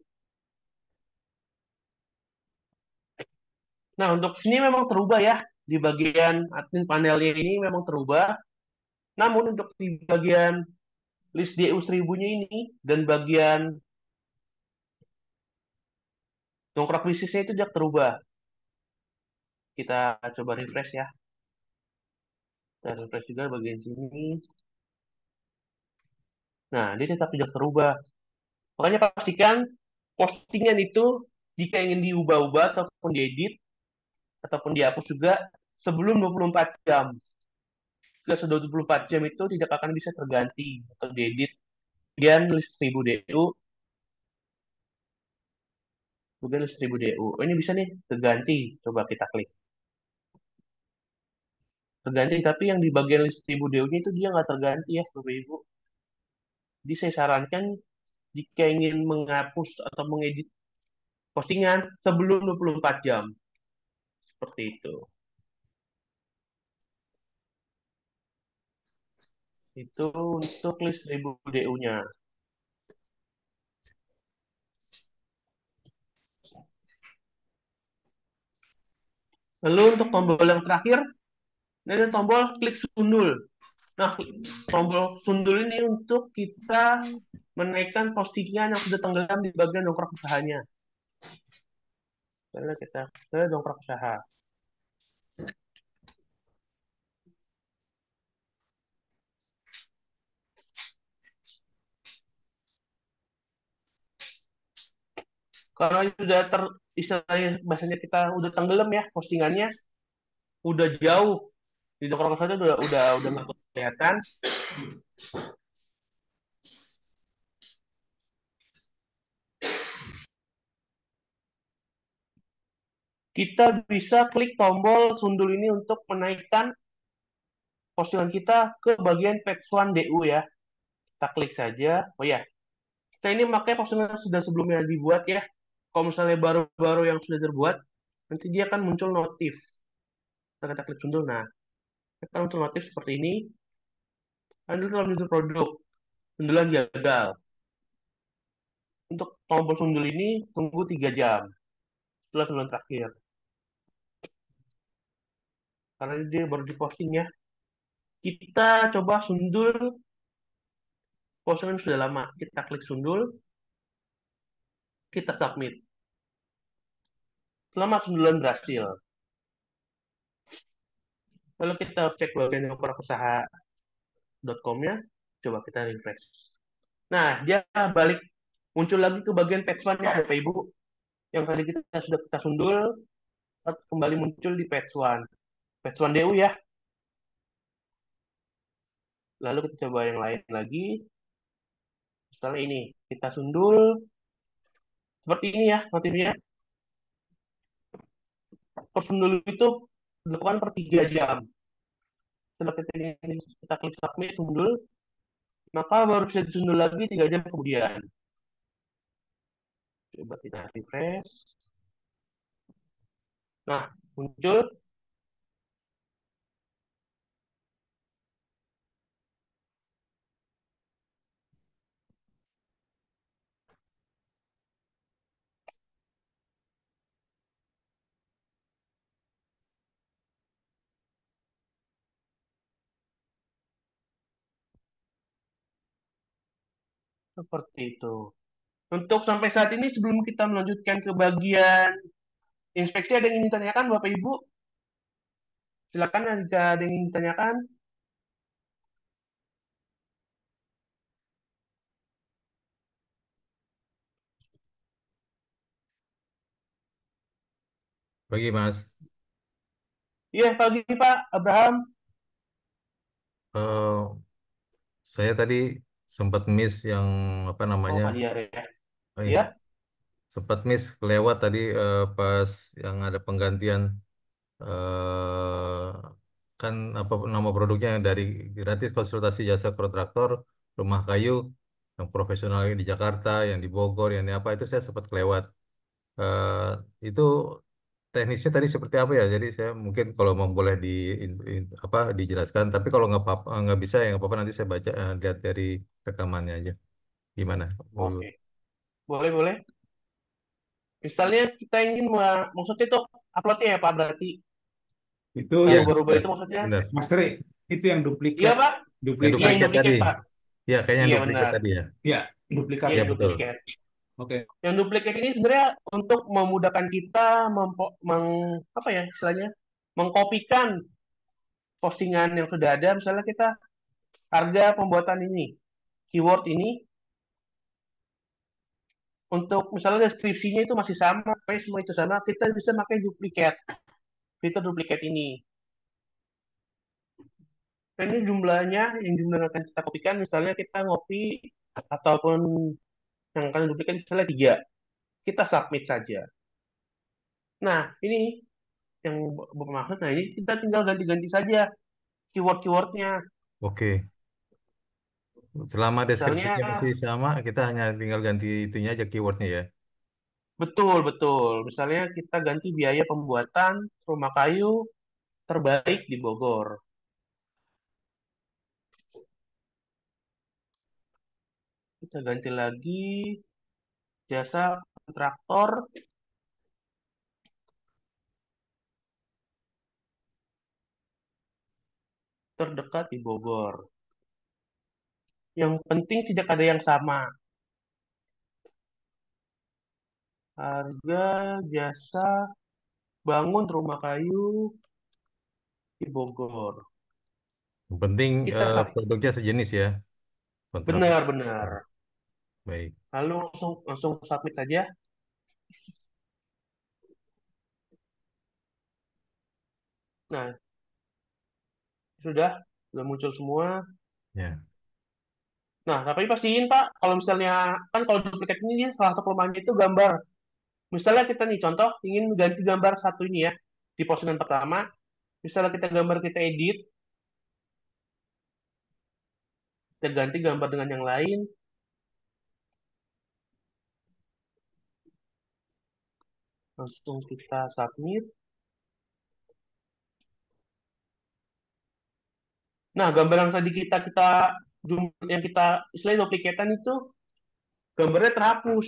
Nah, untuk sini memang terubah ya. Di bagian admin panelnya ini memang terubah. Namun untuk di bagian list DU 1000-nya ini dan bagian dongkrak bisnisnya itu tidak terubah. Kita coba refresh ya. Kita refresh juga bagian sini. Nah, dia tetap tidak terubah. Makanya pastikan postingan itu jika ingin diubah-ubah ataupun diedit ataupun dihapus juga sebelum 24 jam. Jika sudah 24 jam itu tidak akan bisa terganti atau diedit. Kemudian list 1000 DU, kemudian list 1000 DU. Oh, ini bisa nih terganti. Coba kita klik. Terganti, tapi yang di bagian list 1000 DU-nya itu dia nggak terganti ya, Bapak Ibu. Jadi saya sarankan jika ingin menghapus atau mengedit postingan sebelum 24 jam. Seperti itu. Itu untuk list 1000 DU-nya. Lalu untuk tombol yang terakhir, ini ada tombol klik sundul. Nah, tombol sundul ini untuk kita menaikkan postingan yang sudah tenggelam di bagian dongkrak usahanya. Kita ke dongkrak usaha. Karena itu sudah istilahnya bahasanya kita udah tenggelam ya postingannya, udah jauh di dongkrak usaha udah nggak kelihatan. Kita bisa klik tombol sundul ini untuk menaikkan postingan kita ke bagian page one DU ya. Kita klik saja. Oh ya, kita ini pakai postingan sudah sebelumnya dibuat ya. Kalau misalnya baru-baru yang sudah terbuat, nanti dia akan muncul notif. Kita klik sundul. Nah, kita muncul notif seperti ini. Anda telah muncul produk. Sundulan gagal. Untuk tombol sundul ini, tunggu 3 jam. Setelah sundulan terakhir. Karena dia baru diposting ya. Kita coba sundul postingan sudah lama. Kita klik sundul. Kita submit. Selamat sundulan berhasil. Lalu kita cek bagian usaha.com-nya. Coba kita refresh. Nah, dia balik muncul lagi ke bagian page one-nya, Bapak Ibu. Yang tadi sudah kita sundul, kembali muncul di page one. Page one DU ya. Lalu kita coba yang lain lagi. Misalnya ini, kita sundul. Seperti ini ya, notifnya. Persundul itu dilakukan per 3 jam. Setelah kita klik submit, sundul, maka baru bisa disundul lagi 3 jam kemudian. Coba kita refresh. Nah, muncul seperti itu. Untuk sampai saat ini sebelum kita melanjutkan ke bagian inspeksi ada yang ingin ditanyakan Bapak Ibu? Silakan jika ada yang ingin ditanyakan. Bagi Mas, Iya, pagi Pak Abraham. eh, saya tadi sempat miss yang apa Oh, namanya, Pak Diar ya. oh iya, Iya, sempat miss kelewat tadi pas yang ada penggantian eh kan apa nama produknya yang dari gratis konsultasi jasa kontraktor rumah kayu yang profesional di Jakarta, yang di Bogor, yang di apa itu saya sempat kelewat. Itu teknisnya tadi seperti apa ya? Jadi saya mungkin kalau mau boleh apa dijelaskan, tapi kalau nggak bisa ya nggak apa-apa nanti saya baca lihat dari rekamannya aja. Gimana? oke. Boleh, boleh. Misalnya kita ingin maksudnya itu uploadnya ya Pak berarti Itu Ya, yang rubah-rubah benar, itu maksudnya? benar. Mas Ri, itu yang Iya duplikat, Pak? Yang Iya duplikat, yang duplikat tadi. duplikat Pak. Ya, kayaknya yang Iya duplikat benar. tadi ya. ya duplikat. Iya Ya, yang betul. duplikat. Oke. Yang duplikat ini sebenarnya untuk memudahkan kita apa ya istilahnya mengkopikan postingan yang sudah ada. Misalnya kita harga pembuatan ini, keyword ini untuk misalnya deskripsinya itu masih sama, pokoknya semua itu sama, kita bisa pakai duplikat, fitur duplikat ini. Nah, ini jumlahnya, yang jumlah yang akan kita kopikan, misalnya kita ngopi ataupun yang akan duplikat misalnya 3, kita submit saja. Nah, ini yang bermaksud, nah ini kita tinggal ganti-ganti saja keyword-keywordnya. Oke. Selama Misalnya, deskripsinya masih sama, kita hanya tinggal ganti itunya aja keywordnya ya. betul, betul. Misalnya kita ganti biaya pembuatan rumah kayu terbaik di Bogor. Kita ganti lagi jasa kontraktor terdekat di Bogor. Yang penting tidak ada yang sama. Harga jasa bangun rumah kayu di Bogor. Yang penting Kita sub, produknya sejenis ya, kontraktor. benar-benar. Baik. Lalu langsung langsung submit saja. Nah, sudah muncul semua. Ya. Nah, tapi pastiin Pak, kalau misalnya kan kalau duplikat ini dia salah satu kelemahannya itu gambar. Misalnya kita nih contoh ingin ganti gambar satu ini ya di postingan pertama. Misalnya kita gambar kita edit, kita ganti gambar dengan yang lain, langsung kita submit. Nah, gambar yang tadi yang kita istilahnya duplikatan itu gambarnya terhapus.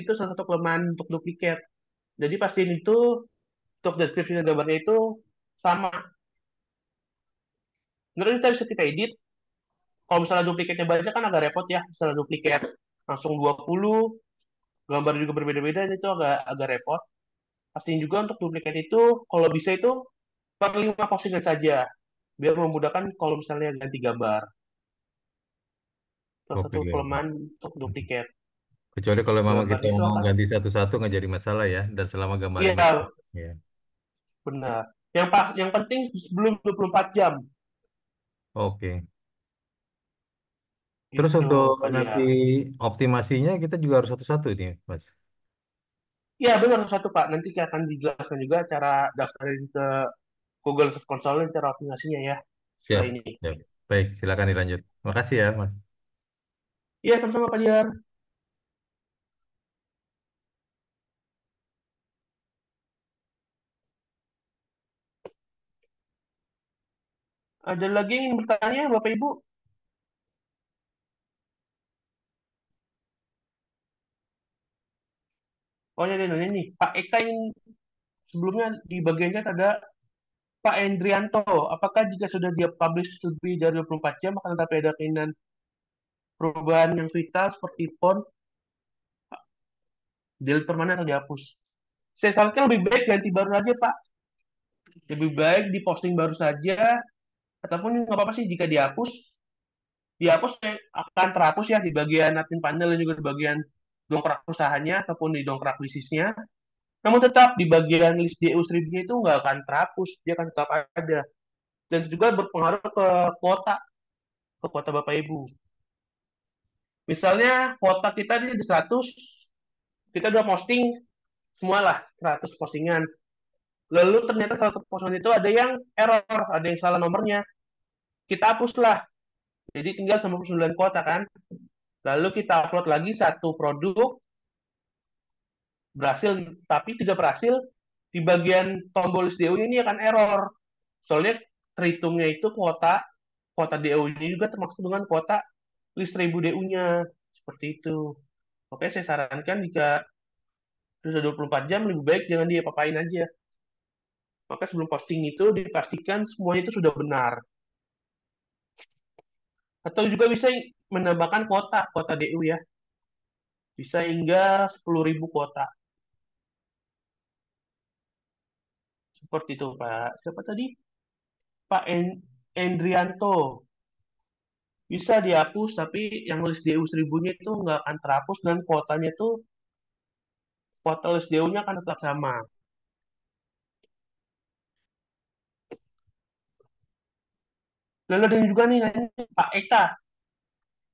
Itu salah satu kelemahan untuk duplikat. Jadi pastiin itu untuk deskripsi gambarnya itu sama. Sebenarnya kita bisa edit. Kalau misalnya duplikatnya banyak kan agak repot ya. Misalnya duplikat langsung 20, gambar juga berbeda-beda itu agak agak repot. Pastiin juga untuk duplikat itu kalau bisa itu per 5 postingan saja. Biar memudahkan kalau misalnya ganti gambar. Salah Oke. satu kelemahan untuk duplikat. Kecuali kalau memang kita Gambarnya itu mau akan ganti satu-satu nggak jadi masalah ya, dan selama gambarnya nggak. iya, Ya. benar. Yang penting sebelum 24 jam. Oke. Terus Itu untuk Pak nanti Diar. optimasinya kita juga harus satu-satu nih, Mas. Iya benar satu Pak. Nanti akan dijelaskan juga cara daftarin ke Google Search Console dan cara optimasinya ya setelah Siap. ini. Siap. Baik, silakan dilanjut. Makasih ya, Mas. Iya sama-sama Pak Diar. Ada lagi yang ingin bertanya, Bapak Ibu? Oh, ya, ada nih. Pak Eka yang sebelumnya di bagian chat ada Pak Endrianto. Apakah jika sudah dia publish lebih dari 24 jam akan tetapi ada keinginan perubahan yang vital seperti font, delete permanen atau dihapus? Saya sarankan lebih baik ganti baru aja, Pak. Lebih baik di posting baru saja, ataupun nggak apa-apa sih jika dihapus. Dihapus akan terhapus ya di bagian admin panel dan juga di bagian dongkrak usahanya ataupun di dongkrak bisnisnya. Namun tetap di bagian list DU 1000 itu nggak akan terhapus, dia akan tetap ada. Dan itu juga berpengaruh ke kuota Bapak Ibu. Misalnya kuota kita ini di 100, kita udah posting semualah 100 postingan. Lalu ternyata 100 postingan itu ada yang error, ada yang salah nomornya. Kita hapuslah. Jadi tinggal 99 kuota kan. Lalu kita upload lagi satu produk berhasil, tapi tidak berhasil di bagian tombol list DO ini akan error. Soalnya terhitungnya itu kuota kuota DO-nya juga termasuk dengan kuota list 1000 DU-nya. Seperti itu. Oke, saya sarankan jika sudah 24 jam lebih baik jangan diapa-apain aja. Maka sebelum posting itu dipastikan semuanya itu sudah benar. Atau juga bisa menambahkan kuota DU ya. Bisa hingga 10.000 kuota. Seperti itu, Pak. Siapa tadi? Pak Endrianto. Bisa dihapus, tapi yang list DU 1000-nya itu nggak akan terhapus dan kuotanya itu kuota list DU-nya akan tetap sama. Lalu ada juga nih nanya, Pak Eka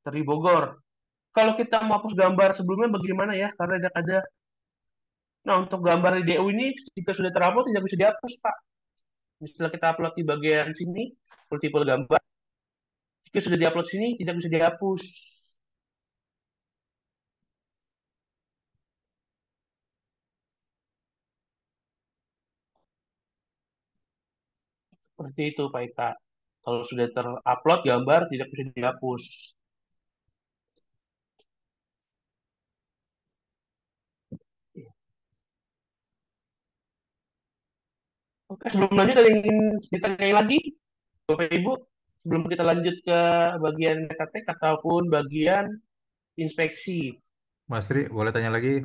dari Bogor. Kalau kita mau hapus gambar sebelumnya bagaimana ya? Karena ada. Nah, untuk gambar di DU ini jika sudah terhapus tidak bisa dihapus, Pak. Misalnya kita upload di bagian sini, multiple gambar. Jika sudah diupload sini tidak bisa dihapus. Seperti itu, Pak Eka. Kalau sudah terupload gambar tidak bisa dihapus. Oke, sebelum lanjut ada yang ingin ditanyain lagi, Bapak Ibu? Sebelum kita lanjut ke bagian metatek ataupun bagian inspeksi. Mas Tri, boleh tanya lagi?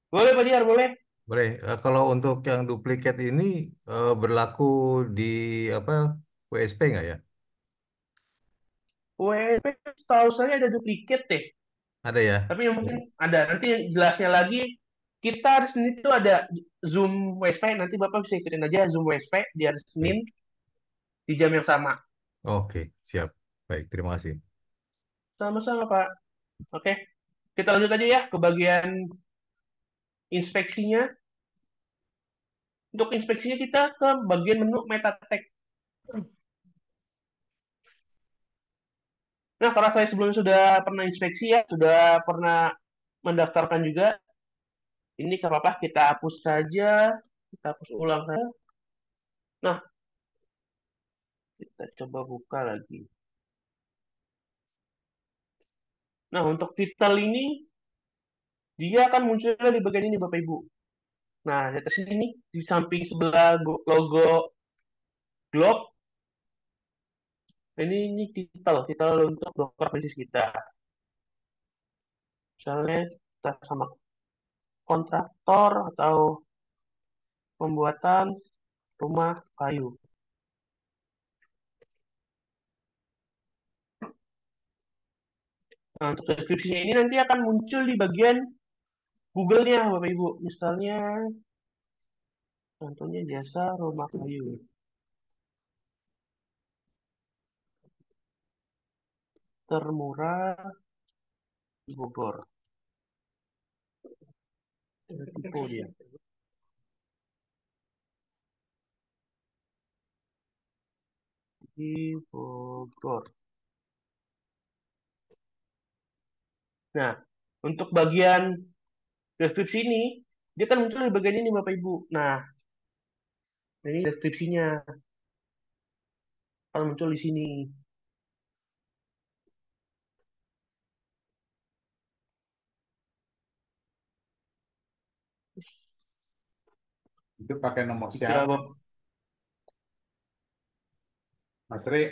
Boleh, Pak Diar, boleh. Boleh. Kalau untuk yang duplikat ini berlaku di apa WSP nggak ya? WP setahu saya ada duplikat deh. Ada ya? Tapi yang mungkin ada. Nanti jelasnya lagi, kita hari Senin itu ada Zoom WSP. Nanti Bapak bisa ikutin aja Zoom WSP di hari Senin Baik. di jam yang sama. Oke, siap. Baik, terima kasih. Sama-sama, Pak. Oke, kita lanjut aja ya ke bagian inspeksinya. Untuk inspeksinya kita ke bagian menu meta tag. Nah, karena saya sebelumnya sudah pernah inspeksi ya, sudah pernah mendaftarkan juga. Ini nggak apa-apa, kita hapus saja. Kita hapus ulang saja. Nah, kita coba buka lagi. Nah, untuk titel ini, dia akan munculnya di bagian ini, Bapak Ibu. Nah, di atas ini, di samping sebelah logo globe, ini titel untuk broker bisnis kita. Misalnya, kita sama kontraktor atau pembuatan rumah kayu. Nah, untuk deskripsinya ini nanti akan muncul di bagian Google-nya, Bapak Ibu. Misalnya, contohnya jasa rumah kayu. Termurah di Bogor. Tipe dia. Di Bogor. Nah, untuk bagian deskripsi ini, dia kan muncul di bagian ini, Bapak Ibu. Nah, ini deskripsinya. akan muncul di sini. Itu pakai nomor Jika siapa, Mas Ri?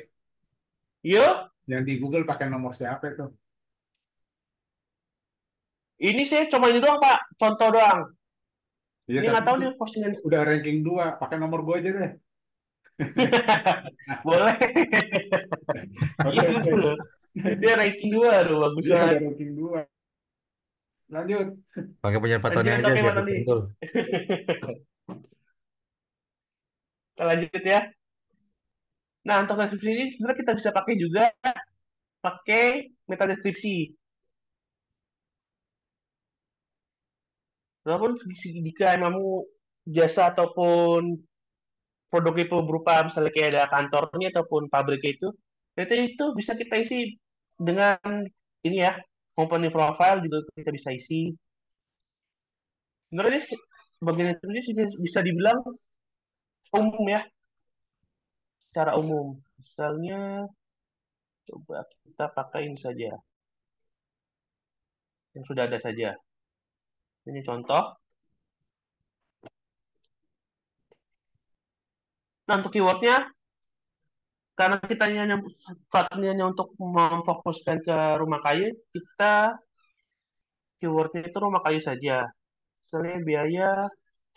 yuk, Yang di Google pakai nomor siapa itu? ini saya cuma ini doang Pak, contoh doang. Iya, Ini tapi nggak tahu itu nih postingan. udah ranking 2. Pakai nomor gue aja deh. Boleh. Oke, Iya oke. betul. Dia ranking 2, aduh bagus Dia banget. udah ranking 2. Lanjut. Pakai punya Pak Tony Lanjut, aja oke biar Pak Tony. disentul. Kita lanjut ya. Nah, untuk deskripsi ini sebenarnya kita bisa pakai juga pakai meta deskripsi. Walaupun jika emangmu jasa ataupun produk itu berupa misalnya kayak ada kantornya ataupun pabriknya itu bisa kita isi dengan ini ya, company profile juga kita bisa isi. Sebenarnya bagian itu bisa dibilang umum ya, secara umum. Misalnya coba kita pakai ini saja, yang sudah ada saja. Ini contoh. Nah, untuk keywordnya, karena kita hanya untuk memfokuskan ke rumah kayu, kita keywordnya itu rumah kayu saja. Misalnya biaya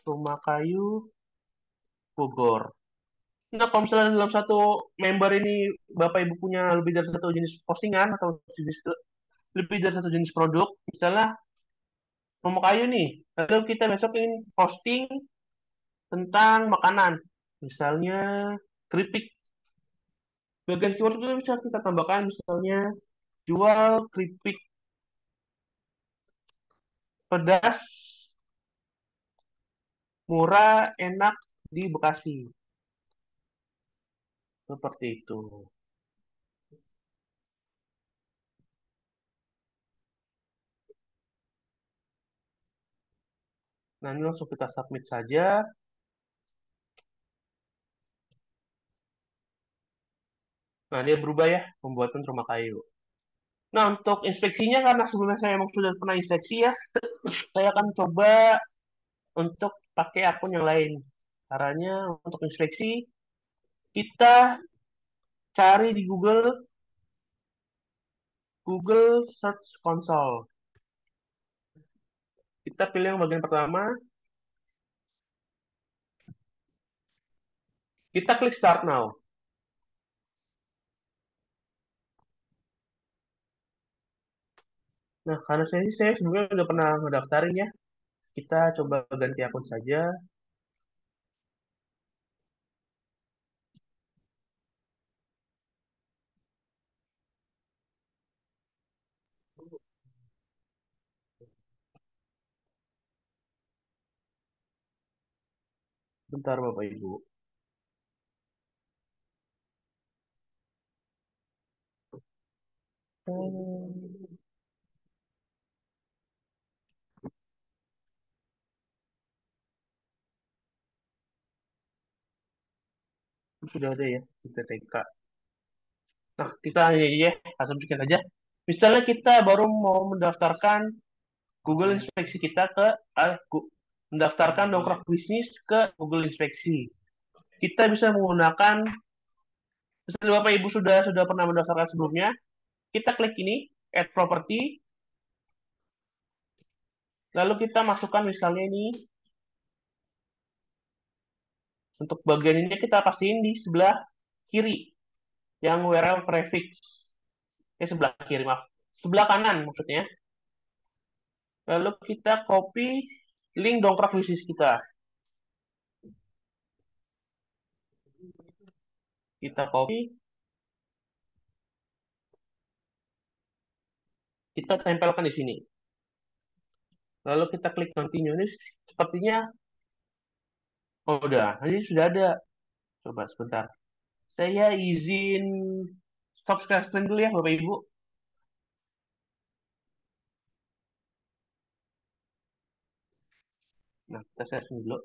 rumah kayu Bogor. Nah, kalau misalnya dalam satu member ini Bapak Ibu punya lebih dari satu jenis postingan atau lebih dari satu jenis produk, misalnya rumah kayu nih, lalu kita besok ingin posting tentang makanan, misalnya keripik. Bagian keyword itu bisa kita tambahkan misalnya jual keripik pedas, murah, enak di Bekasi. Seperti itu. Nah, ini langsung kita submit saja. Nah, dia berubah ya, pembuatan rumah kayu. Nah, untuk inspeksinya, karena sebelumnya saya emang sudah pernah inspeksi ya, saya akan coba untuk pakai akun yang lain. Caranya untuk inspeksi, kita cari di Google Search Console. Kita pilih yang bagian pertama, kita klik Start Now. Nah, karena saya sebelumnya udah pernah ngedaftarin ya, kita coba ganti akun saja. Bentar Bapak Ibu. Hmm, sudah ada ya di TTK. Nah, kita ini aja ya, asumsikan saja. Misalnya kita baru mau mendaftarkan Google Inspeksi kita mendaftarkan dongkrak bisnis ke Google Inspeksi. Kita bisa menggunakan, misalnya Bapak Ibu sudah pernah mendaftarkan sebelumnya, kita klik ini, Add Property, lalu kita masukkan misalnya ini, untuk bagian ini kita pastiin di sebelah kiri, yang URL prefix. Sebelah kiri, maaf. Sebelah kanan maksudnya. Lalu kita copy link dongkrak bisnis kita. Kita copy, kita tempelkan di sini. Lalu kita klik continue. Ini sepertinya, oh udah, ini sudah ada. Coba sebentar. Saya izin stop share screen dulu ya Bapak Ibu. Nah, kita share screen dulu.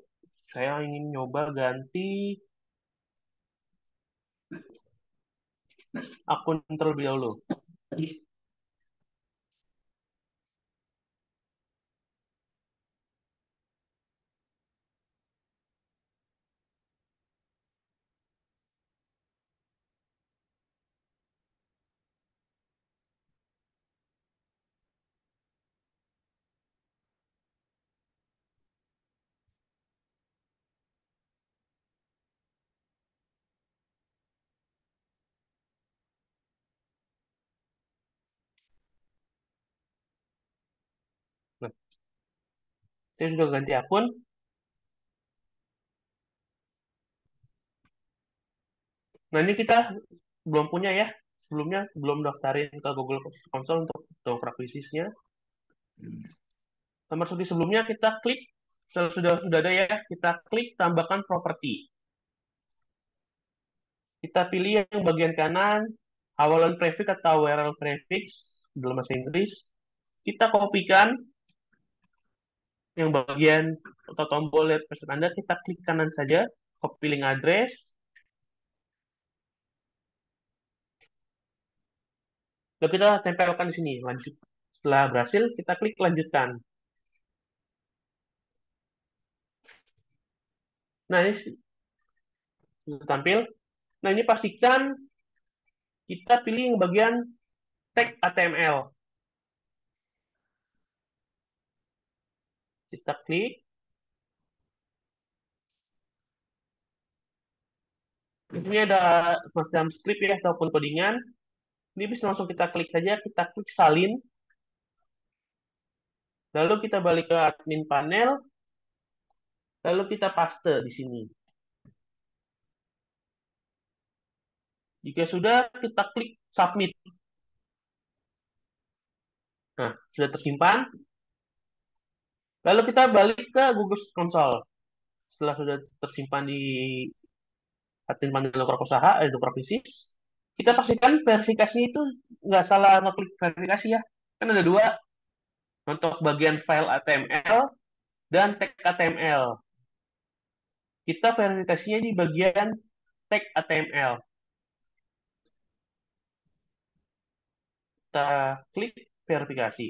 Saya ingin nyoba ganti akun terlebih dahulu. Nah, saya sudah ganti akun. Nah, ini kita belum punya ya. Sebelumnya belum daftarin ke Google Console untuk dongkrak bisnisnya. Nomor seperti sebelumnya kita klik, sudah ada ya, kita klik tambahkan properti. Kita pilih yang bagian kanan, hawalan prefix atau URL prefix dalam bahasa Inggris. Kita kopikan yang bagian atau tombol lihat pesan Anda, kita klik kanan saja, copy link address. Lalu kita tempelkan di sini, lanjut. Setelah berhasil, kita klik lanjutkan. Nah, ini sudah tampil. Nah, ini pastikan kita pilih yang bagian tag HTML. Kita klik. Ini ada semacam script ya, ataupun codingan. Ini bisa langsung kita klik saja, kita klik salin. Lalu kita balik ke admin panel. Lalu kita paste di sini. Jika sudah, kita klik submit. Nah, sudah tersimpan. Lalu kita balik ke Google Console. Setelah sudah tersimpan di admin panel dongkrak usaha, dongkrak bisnis, kita pastikan verifikasi itu nggak salah ngeklik verifikasi ya. Kan ada dua, untuk bagian file HTML dan tag HTML. Kita verifikasinya di bagian tag HTML. Kita klik verifikasi.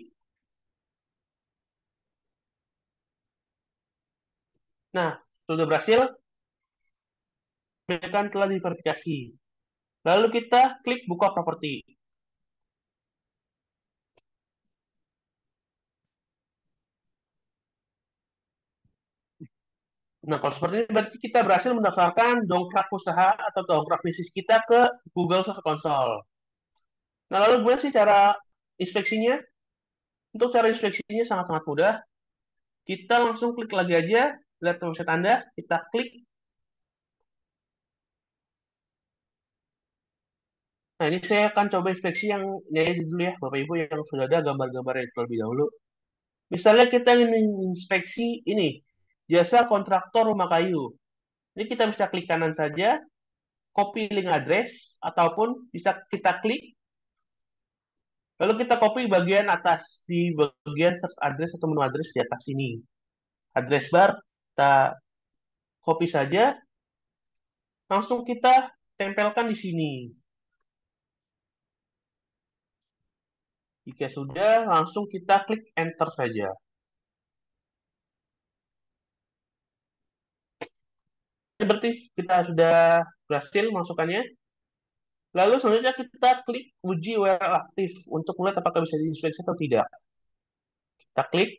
Nah, sudah berhasil, kan telah diverifikasi. Lalu kita klik buka properti. Nah, kalau seperti ini berarti kita berhasil mendaftarkan dongkrak usaha atau dongkrak bisnis kita ke Google Search Console. Nah, lalu gue sih cara inspeksinya. Untuk cara inspeksinya sangat-sangat mudah. Kita langsung klik lagi aja, lihat website Anda, kita klik. Nah, ini saya akan coba inspeksi yang ini dulu ya, Bapak Ibu yang sudah ada gambar-gambarnya terlebih dahulu. Misalnya kita ingin inspeksi ini, jasa kontraktor rumah kayu. Ini kita bisa klik kanan saja, copy link address, ataupun bisa kita klik, lalu kita copy bagian atas, di bagian search address atau menu address di atas ini. Address bar, kita copy saja, langsung kita tempelkan di sini. Jika sudah, langsung kita klik enter saja. Berarti kita sudah berhasil masukkannya. Lalu selanjutnya kita klik uji URL aktif untuk melihat apakah bisa diinspeksi atau tidak. Kita klik.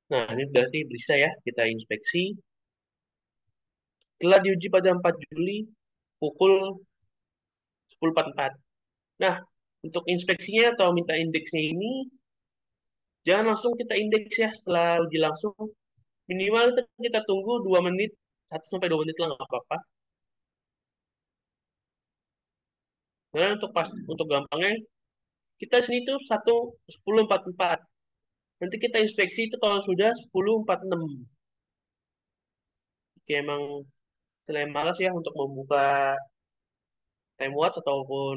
Nah, ini berarti bisa ya kita inspeksi. Telah diuji pada 4 Juli pukul 10.44. Nah, untuk inspeksinya atau minta indeksnya ini, jangan langsung kita indeks ya setelah uji langsung. Minimal kita tunggu 2 menit, 1 sampai 2 menit lah nggak apa-apa. Nah, untuk gampangnya, kita sini tuh 1 10.44. Nanti kita inspeksi itu kalau sudah 10.46. Oke, emang selain malas ya untuk membuka time watch ataupun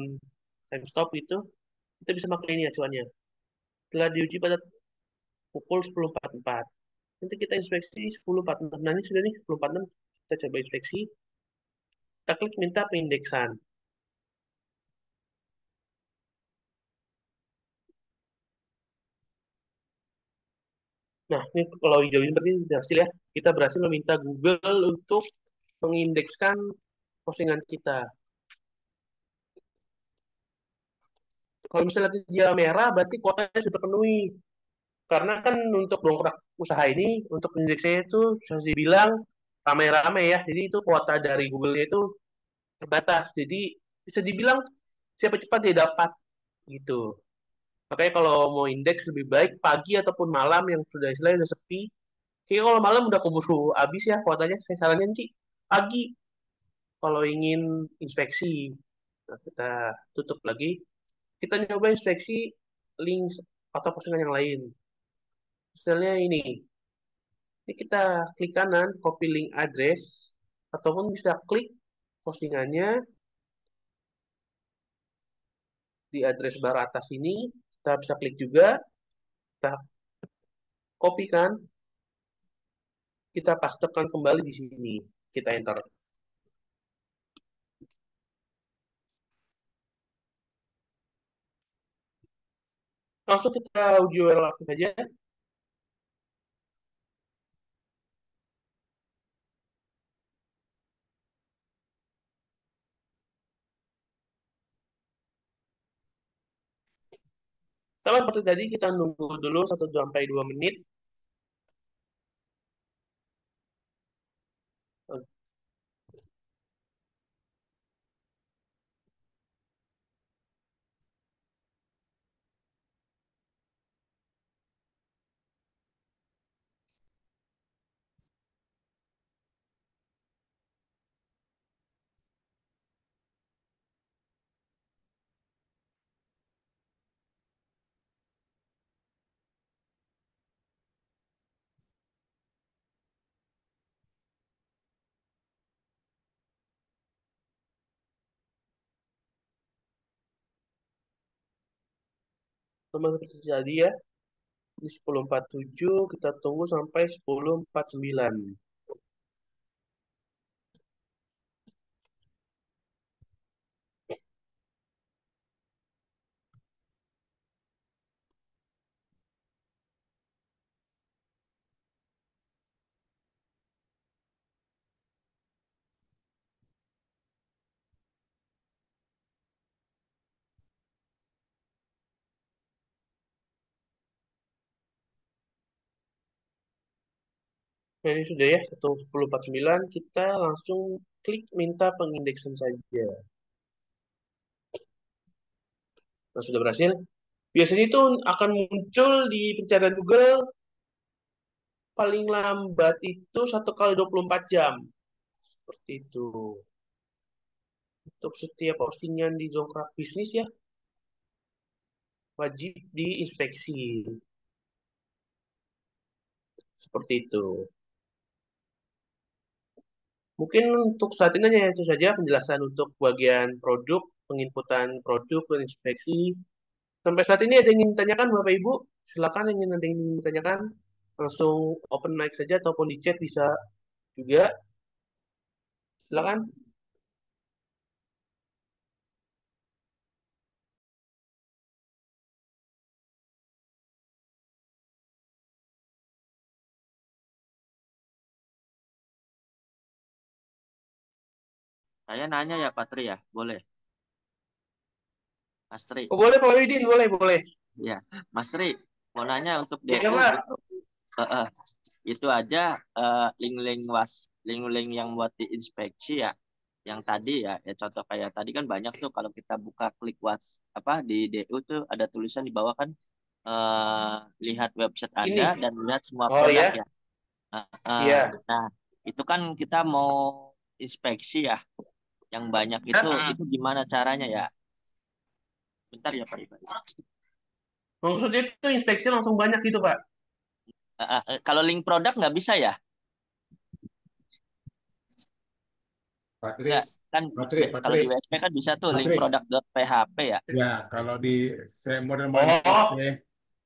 time stop itu, kita bisa pakai ini acuannya. Setelah diuji pada pukul 10.44. Nanti kita inspeksi 10.46. Nah, ini sudah nih 10.46. Kita coba inspeksi. Kita klik minta pengindeksan. Nah, ini kalau hijau ini berarti berhasil ya. Kita berhasil meminta Google untuk mengindekskan postingan kita. Kalau misalnya dia merah, berarti kuotanya sudah terpenuhi. Karena kan untuk dongkrak usaha ini, untuk indeksnya itu bisa dibilang rame-rame ya. Jadi itu kuota dari Google-nya itu terbatas. Jadi bisa dibilang siapa cepat dia dapat gitu. Makanya kalau mau indeks lebih baik pagi ataupun malam yang sudah istilahnya udah sepi. Kayaknya kalau malam udah keburu habis ya kuotanya. Saya saranin sih pagi kalau ingin inspeksi. Nah, kita tutup lagi. Kita nyoba inspeksi link atau postingan yang lain. Misalnya ini kita klik kanan, copy link address, ataupun bisa klik postingannya di address bar atas ini. Kita bisa klik juga, kita copy kan, kita pastekan kembali di sini. Kita enter. Langsung kita uji URL aktif aja. Sama seperti tadi, kita nunggu dulu 1 sampai 2 menit. Sama seperti tadi ya, ini 10.47, kita tunggu sampai 10.49. Nah, ini sudah ya, 10.49, kita langsung klik minta pengindeksan saja. Nah, sudah berhasil. Biasanya itu akan muncul di pencarian Google paling lambat itu 1 kali 24 jam. Seperti itu. Untuk setiap postingan di Zongkrak Bisnis ya, wajib diinspeksi. Seperti itu. Mungkin untuk saat ini hanya itu saja penjelasan untuk bagian produk, penginputan produk, dan inspeksi. Sampai saat ini ada yang ingin ditanyakan Bapak Ibu? Silakan ada yang ingin ditanyakan. Langsung open mic saja ataupun di chat bisa juga. Silakan. Saya nanya ya Patri ya, boleh. Mas Tri, Oh, boleh Pak Widin, boleh, boleh. ya. Mas Tri, mau nanya untuk Iya DU Pak. gitu. Eh, eh, itu aja link-link yang buat diinspeksi ya. Yang tadi ya, contoh kayak tadi kan banyak tuh kalau kita buka klik apa di DU tuh ada tulisan di bawah kan eh, lihat website Anda Ini. dan lihat semua Oh produk ya, ya. Eh, iya. nah, itu kan kita mau inspeksi ya. Yang banyak itu gimana caranya ya? Bentar ya Pak Iban. Maksudnya itu inspeksi langsung banyak gitu Pak. Kalau link produk nggak bisa ya? Patri, Nggak, kan Patri, kalau Patri, di WSP kan bisa tuh link Patri. produk.php ya. Ya, kalau di saya model-model Oh, PHP,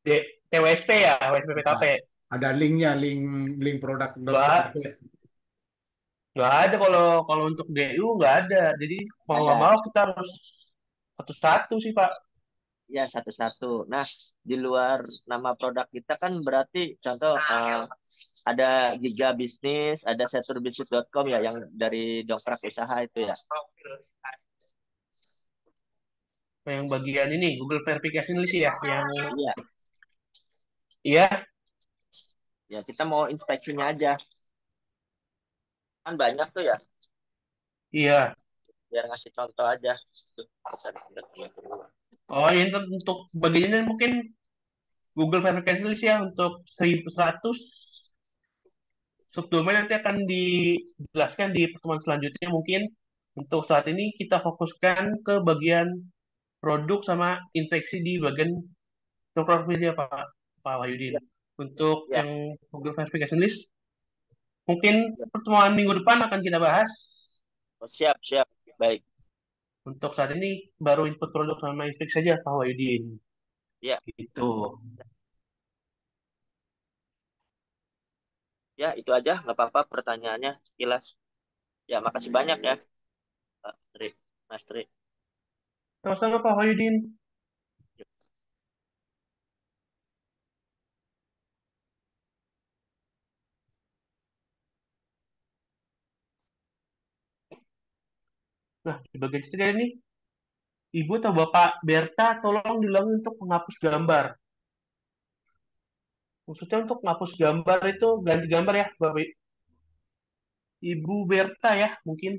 D TWSP ya, WSP PKP. nah, ada linknya, link link produk Nggak, PHP. nggak ada kalau kalau untuk DU nggak ada. Jadi mau nggak Ada. mau kita harus satu-satu sih Pak. Ya, satu-satu. Nah, di luar nama produk kita kan berarti contoh ada Giga Bisnis, ada seturbisnis.com ya yang dari dongkrak usaha itu ya. Yang bagian ini Google Verification List ya, yang Iya, iya, ya kita mau inspeksinya aja. Kan banyak tuh ya, iya. biar ngasih contoh aja. Oh, ini untuk bagiannya mungkin Google Verification List ya untuk 1.100 subdomain nanti akan dijelaskan di pertemuan selanjutnya mungkin. Untuk saat ini kita fokuskan ke bagian produk sama infeksi di bagian dokter ya Pak Pak Wahyudin. Ya, Untuk ya, yang Google Verification List mungkin pertemuan minggu depan akan kita bahas. oh, siap, siap. Baik. Untuk saat ini baru input produk sama infeksi saja Pak Wahyudin. Ya, Gitu. ya itu aja, nggak apa-apa pertanyaannya sekilas. Ya, makasih banyak ya, Pak Tri, Mas Tri. Sama-sama Pak Wahyudin. Nah, di bagian ketiga ini, Ibu atau Bapak Berta tolong diulangi untuk menghapus gambar. Maksudnya untuk menghapus gambar itu ganti gambar ya, Bapak Ibu Berta ya, mungkin.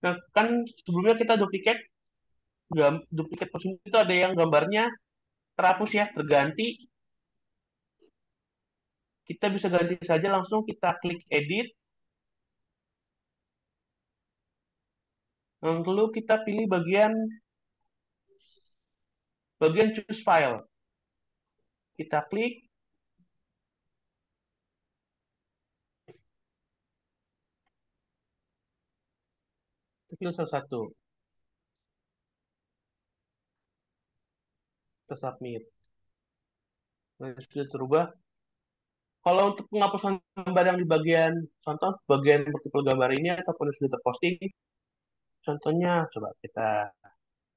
Nah, kan sebelumnya kita duplikat posisi itu ada yang gambarnya terhapus ya, terganti. Kita bisa ganti saja langsung kita klik edit, lalu kita pilih bagian choose file. Kita klik, kita pilih salah satu, kita submit. Nah, sudah terubah. Kalau untuk penghapusan gambar yang di bagian contoh bagian multiple gambar ini ataupun yang sudah terposting, contohnya coba kita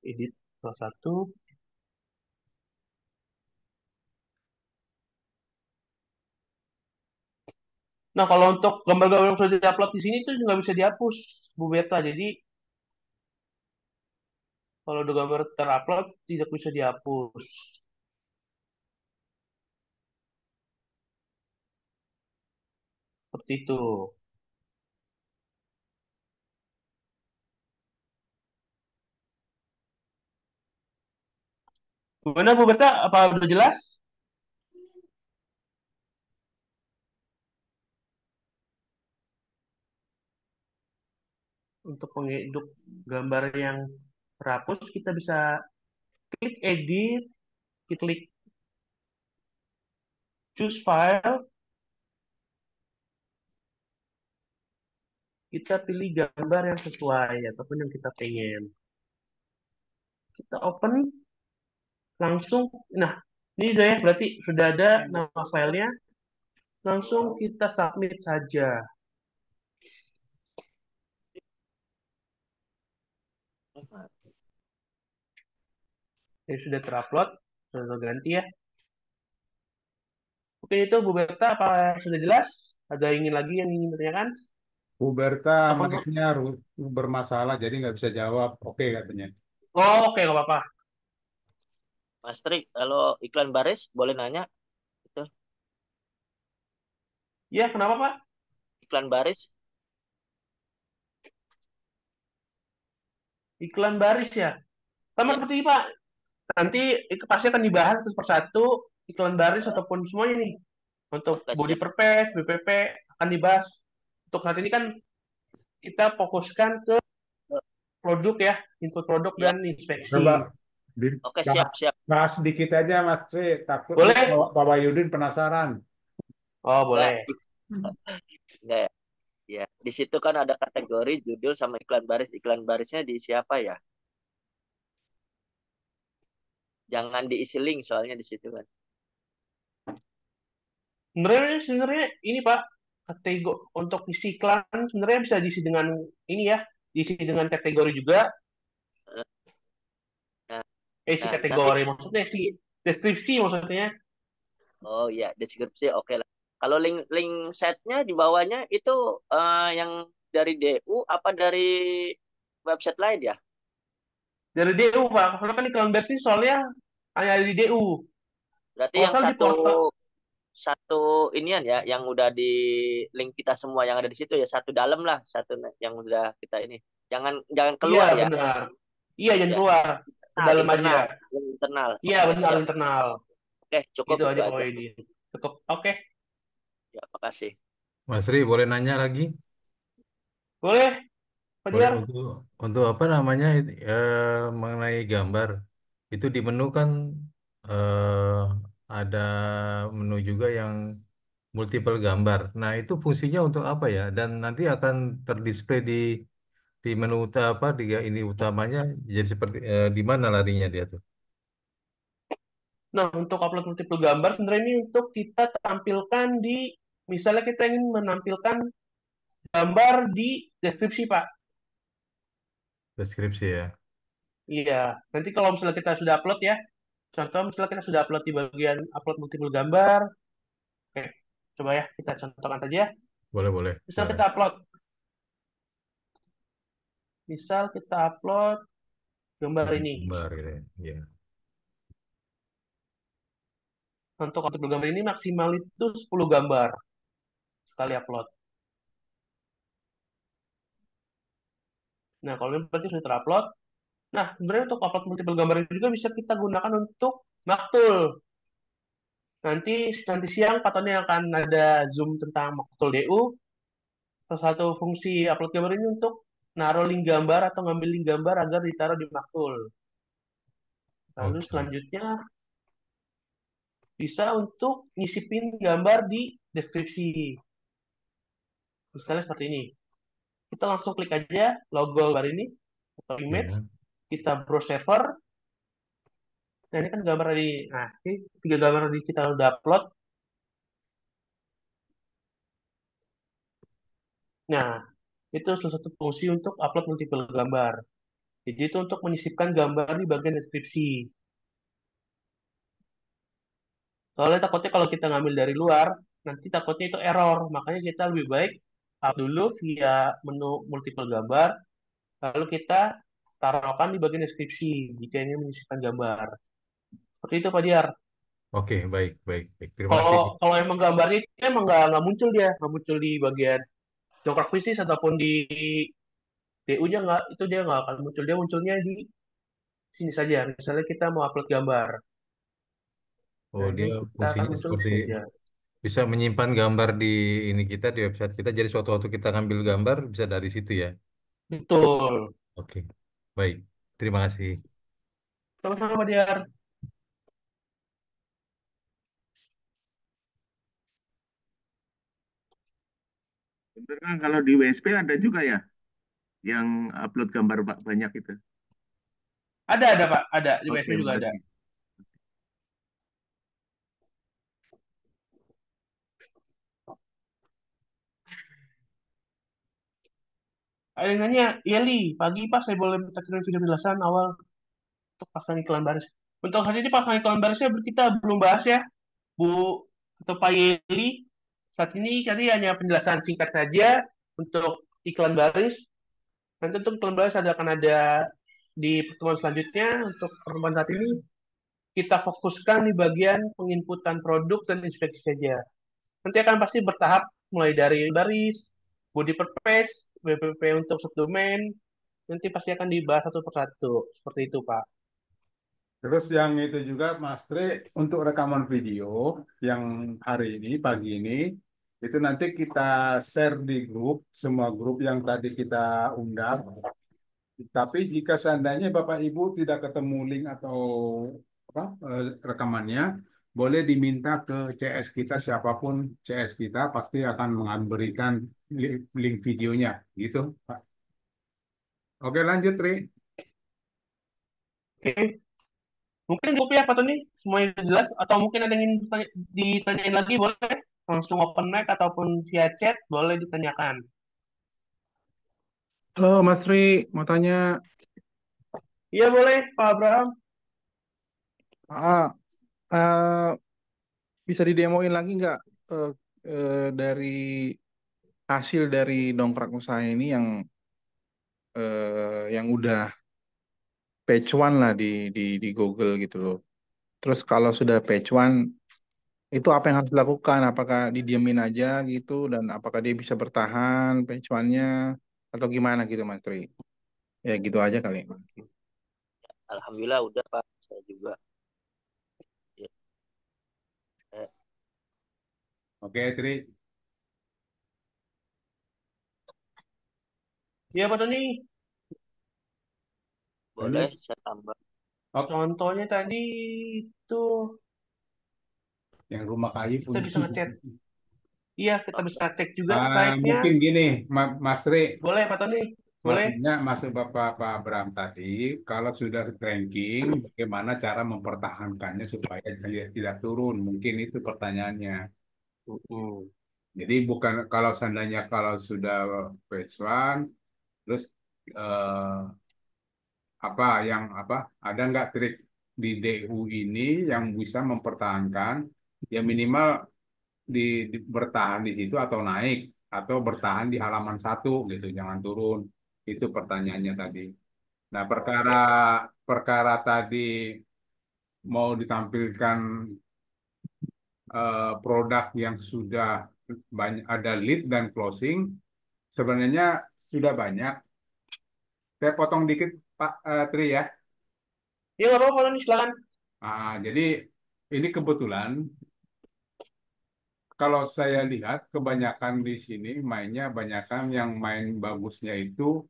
edit salah satu. Nah, kalau untuk gambar-gambar yang sudah diupload di sini itu nggak bisa dihapus, Bu Beta. Jadi, kalau udah gambar terupload, tidak bisa dihapus. Seperti itu. Gimana, Bu Beta? Apa udah jelas? Untuk mengedit gambar yang terhapus, kita bisa klik edit, kita klik choose file, kita pilih gambar yang sesuai ataupun yang kita pengen. Kita open langsung. Nah, ini sudah ya, berarti sudah ada nama filenya. Langsung kita submit saja. Ini sudah terupload, sudah terganti ya. Oke, itu Bu Berta, apa sudah jelas? Ada ingin lagi yang ingin ditanyakan? Bu Berta Apa enggak? mic-nya bermasalah, jadi nggak bisa jawab. Oke katanya. Oh, oke, nggak apa-apa. Mas Tri, kalau iklan baris boleh nanya itu Ya, kenapa Pak? iklan baris? Iklan baris ya. Sama Ya, seperti ini, Pak. Nanti itu pasti akan dibahas satu persatu iklan baris ataupun semuanya nih. Untuk oke, body siap. purpose, BPP akan dibahas. Untuk saat ini kan kita fokuskan ke produk ya, input produk Ya, dan inspeksi. Coba Oke, Bahas, siap, siap. bahas sedikit aja Mas Tri, takut nih Boleh? Pak Wahyudin penasaran. Oh, Enggak, boleh. enggak ya. Ya, di situ kan ada kategori judul sama iklan baris. Iklan barisnya di siapa ya? Jangan diisi link soalnya di situ kan. Sebenarnya ini Pak, kategori untuk isi iklan sebenarnya bisa diisi dengan ini ya, diisi dengan kategori juga. Nah, Isi nah nanti kategori maksudnya isi deskripsi maksudnya. oh iya, deskripsi oke lah. Kalau link link setnya di bawahnya itu yang dari DU apa dari website lain ya? Dari DU Pak, karena kan iklan bersih soalnya hanya ada di DU. Berarti Kalau yang salah di satu portal, satu inian ya, yang udah di link kita semua yang ada di situ ya, satu dalam lah, satu yang udah kita ini. Jangan jangan iya keluar ya. benar. Iya jangan Ya, keluar, ke nah, dalam aja. internal, yang internal. Iya Oke, benar siap. internal. Oke, cukup Itu itu aja Pak aja. ini. Cukup. Oke, Ya, makasih. Mas Ri, boleh nanya lagi? boleh Pak Boleh Diar. untuk apa namanya mengenai gambar. Itu di menu kan eh, ada menu juga yang multiple gambar. Nah, itu fungsinya untuk apa ya? Dan nanti akan terdisplay di menu apa di ini utamanya jadi seperti di mana larinya dia tuh? Nah, untuk upload multiple gambar sebenarnya ini untuk kita tampilkan di, misalnya kita ingin menampilkan gambar di deskripsi, Pak. Deskripsi ya. Iya, nanti kalau misalnya kita sudah upload ya, contoh misalnya kita sudah upload di bagian upload multiple gambar, oke, coba ya kita contohkan saja. Boleh, boleh. Misal kita Silakan. upload, misal kita upload gambar ini. Gambar gitu ya. Iya. Untuk multiple gambar ini maksimal itu 10 gambar sekali upload. Nah, kalau ini berarti sudah terupload. Nah, sebenarnya untuk upload multiple gambar ini juga bisa kita gunakan untuk Maktul. Nanti siang Pak Tony akan ada Zoom tentang Maktul DU. Salah satu fungsi upload gambar ini untuk naruh link gambar atau ngambil link gambar agar ditaruh di Maktul. Lalu Oke. selanjutnya bisa untuk nyisipin gambar di deskripsi. Misalnya seperti ini. Kita langsung klik aja logo gambar ini atau image. Ya. Kita browse server. Nah, ini kan gambar tadi. Nah, ini 3 gambar tadi kita udah upload. Nah, itu salah satu fungsi untuk upload multiple gambar. Jadi itu untuk menyisipkan gambar di bagian deskripsi. Soalnya takutnya kalau kita ngambil dari luar, nanti takutnya itu error. Makanya kita lebih baik up dulu via menu multiple gambar, lalu kita taruhkan di bagian deskripsi jika ini menyisipkan gambar. Seperti itu Pak Diar. Oke, baik, baik, baik. Terima Kalau kasih. kalau emang gambarnya itu emang nggak muncul dia, nggak muncul di bagian dongkrak bisnis ataupun di DU-nya nggak, itu dia nggak akan muncul. Dia munculnya di sini saja. Misalnya kita mau upload gambar. Oh, Nah, ini dia kita akan fungsinya muncul di seperti sini saja. bisa menyimpan gambar di ini kita di website kita. Jadi suatu waktu kita ngambil gambar bisa dari situ ya. Betul. Oke, baik. Terima kasih. Sama-sama Pak Diar. Bener kan kalau di WSP ada juga ya yang upload gambar banyak itu. Ada Pak, ada di Oke, WSP juga ada. makasih. Ada yang nanya, iya Li, pagi Pak saya boleh minta kirim video penjelasan awal untuk pasang iklan baris. Untuk hasil ini pasang iklan barisnya kita belum bahas ya, Bu atau Pak Yeli. Saat ini tadi hanya penjelasan singkat saja untuk iklan baris. Nanti untuk iklan baris akan ada di pertemuan selanjutnya. Untuk pertemuan saat ini kita fokuskan di bagian penginputan produk dan inspeksi saja. Nanti akan pasti bertahap mulai dari baris, body per page, WPP untuk subdomain, nanti pasti akan dibahas satu persatu. Seperti itu, Pak. Terus yang itu juga Mas Tri, untuk rekaman video yang hari ini, pagi ini, itu nanti kita share di grup, semua grup yang tadi kita undang. Tapi jika seandainya Bapak Ibu tidak ketemu link atau apa rekamannya, boleh diminta ke CS kita, siapapun CS kita pasti akan memberikan link videonya, gitu, Pak. Oke, lanjut, Tri. Oke. Mungkin cukup ya Pak Tony, semuanya sudah jelas. Atau mungkin ada yang ingin ditanyain lagi, boleh langsung open mic ataupun via chat, boleh ditanyakan. Halo Mas Ri, mau tanya, Iya boleh, Pak Abraham. ah, eh, bisa didemoin lagi nggak eh, dari hasil dari dongkrak usaha ini yang udah page one lah di Google gitu loh. Terus kalau sudah page one, itu apa yang harus dilakukan? Apakah didiemin aja gitu dan apakah dia bisa bertahan page one-nya atau gimana gitu Mas Ri? Ya gitu aja kali. Alhamdulillah udah Pak, saya juga. Ya, eh, Oke, Tri. Iya Pak Tony, boleh Lanjut. saya tambah. Oh, contohnya tadi itu yang rumah kayu kita punya. bisa ngechat. Iya, kita bisa cek juga slide-nya. Mungkin gini, Mas Tri. Boleh Pak Tony, boleh. Maksudnya masuk Pak Abraham tadi, kalau sudah ranking, bagaimana cara mempertahankannya supaya dia tidak turun? Mungkin itu pertanyaannya. Mm-mm. Jadi bukan kalau seandainya kalau sudah phase one, terus eh, apa ada nggak trik di DU ini yang bisa mempertahankan ya minimal bertahan di situ atau naik atau bertahan di halaman satu gitu, jangan turun. Itu pertanyaannya tadi. Nah, perkara Oke. perkara tadi mau ditampilkan produk yang sudah banyak ada lead dan closing, sebenarnya sudah banyak. Saya potong dikit Pak Tri ya. Iya nggak apa-apa Pak Tony, silakan. Jadi ini kebetulan kalau saya lihat kebanyakan di sini mainnya banyakan yang main bagusnya itu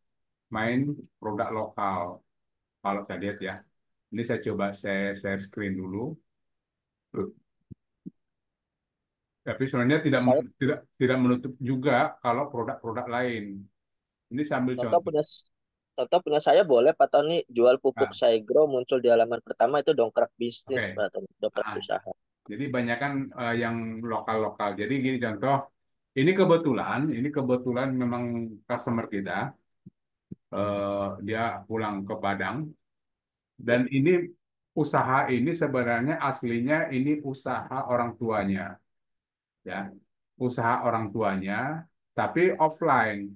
main produk lokal. Kalau saya lihat ya. Ini saya coba saya share screen dulu. Tapi sebenarnya Saya tidak menutup juga kalau produk-produk lain. Ini sambil contoh contoh. punya contoh punya saya boleh Pak Tony jual pupuk Nah, Saigro muncul di halaman pertama itu dongkrak bisnis oke. Pak Tony, dongkrak Ah, usaha. jadi banyak kan yang lokal-lokal. Jadi gini contoh, ini kebetulan memang customer kita dia pulang ke Padang Ya, dan ini usaha ini sebenarnya aslinya ini usaha orang tuanya, ya, usaha orang tuanya, tapi offline.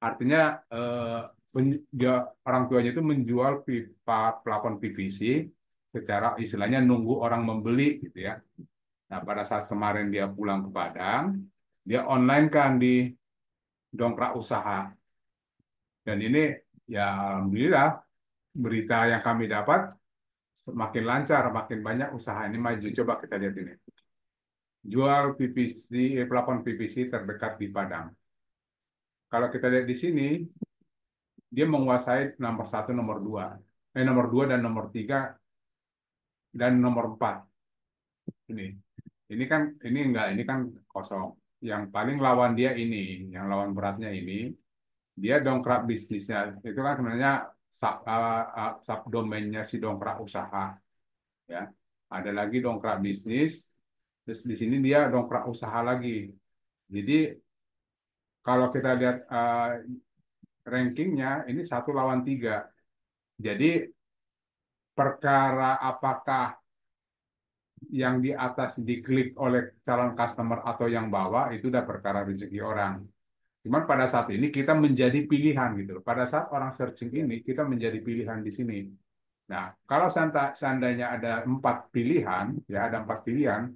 Artinya dia orang tuanya itu menjual pipa plafon PVC secara istilahnya nunggu orang membeli gitu ya. Nah, pada saat kemarin dia pulang ke Padang, dia online kan di dongkrak usaha. Dan ini ya alhamdulillah berita yang kami dapat semakin lancar, makin banyak usaha ini maju. Coba kita lihat ini. Jual PVC, plafon PVC terdekat di Padang. Kalau kita lihat di sini, dia menguasai nomor satu, nomor dua dan nomor tiga dan nomor empat. Ini kan ini kan kosong. Yang paling lawan dia ini, yang lawan beratnya ini, dia dongkrak bisnisnya. Itu kan sebenarnya subdomainnya si dongkrak usaha, ya. Ada lagi dongkrak bisnis, terus di sini dia dongkrak usaha lagi. Jadi kalau kita lihat rankingnya ini satu lawan tiga. Jadi perkara apakah yang di atas diklik oleh calon customer atau yang bawah itu udah perkara rezeki orang. Cuman pada saat ini kita menjadi pilihan gitu loh. Pada saat orang searching ini kita menjadi pilihan di sini. Nah, kalau seandainya ada empat pilihan, ya ada empat pilihan,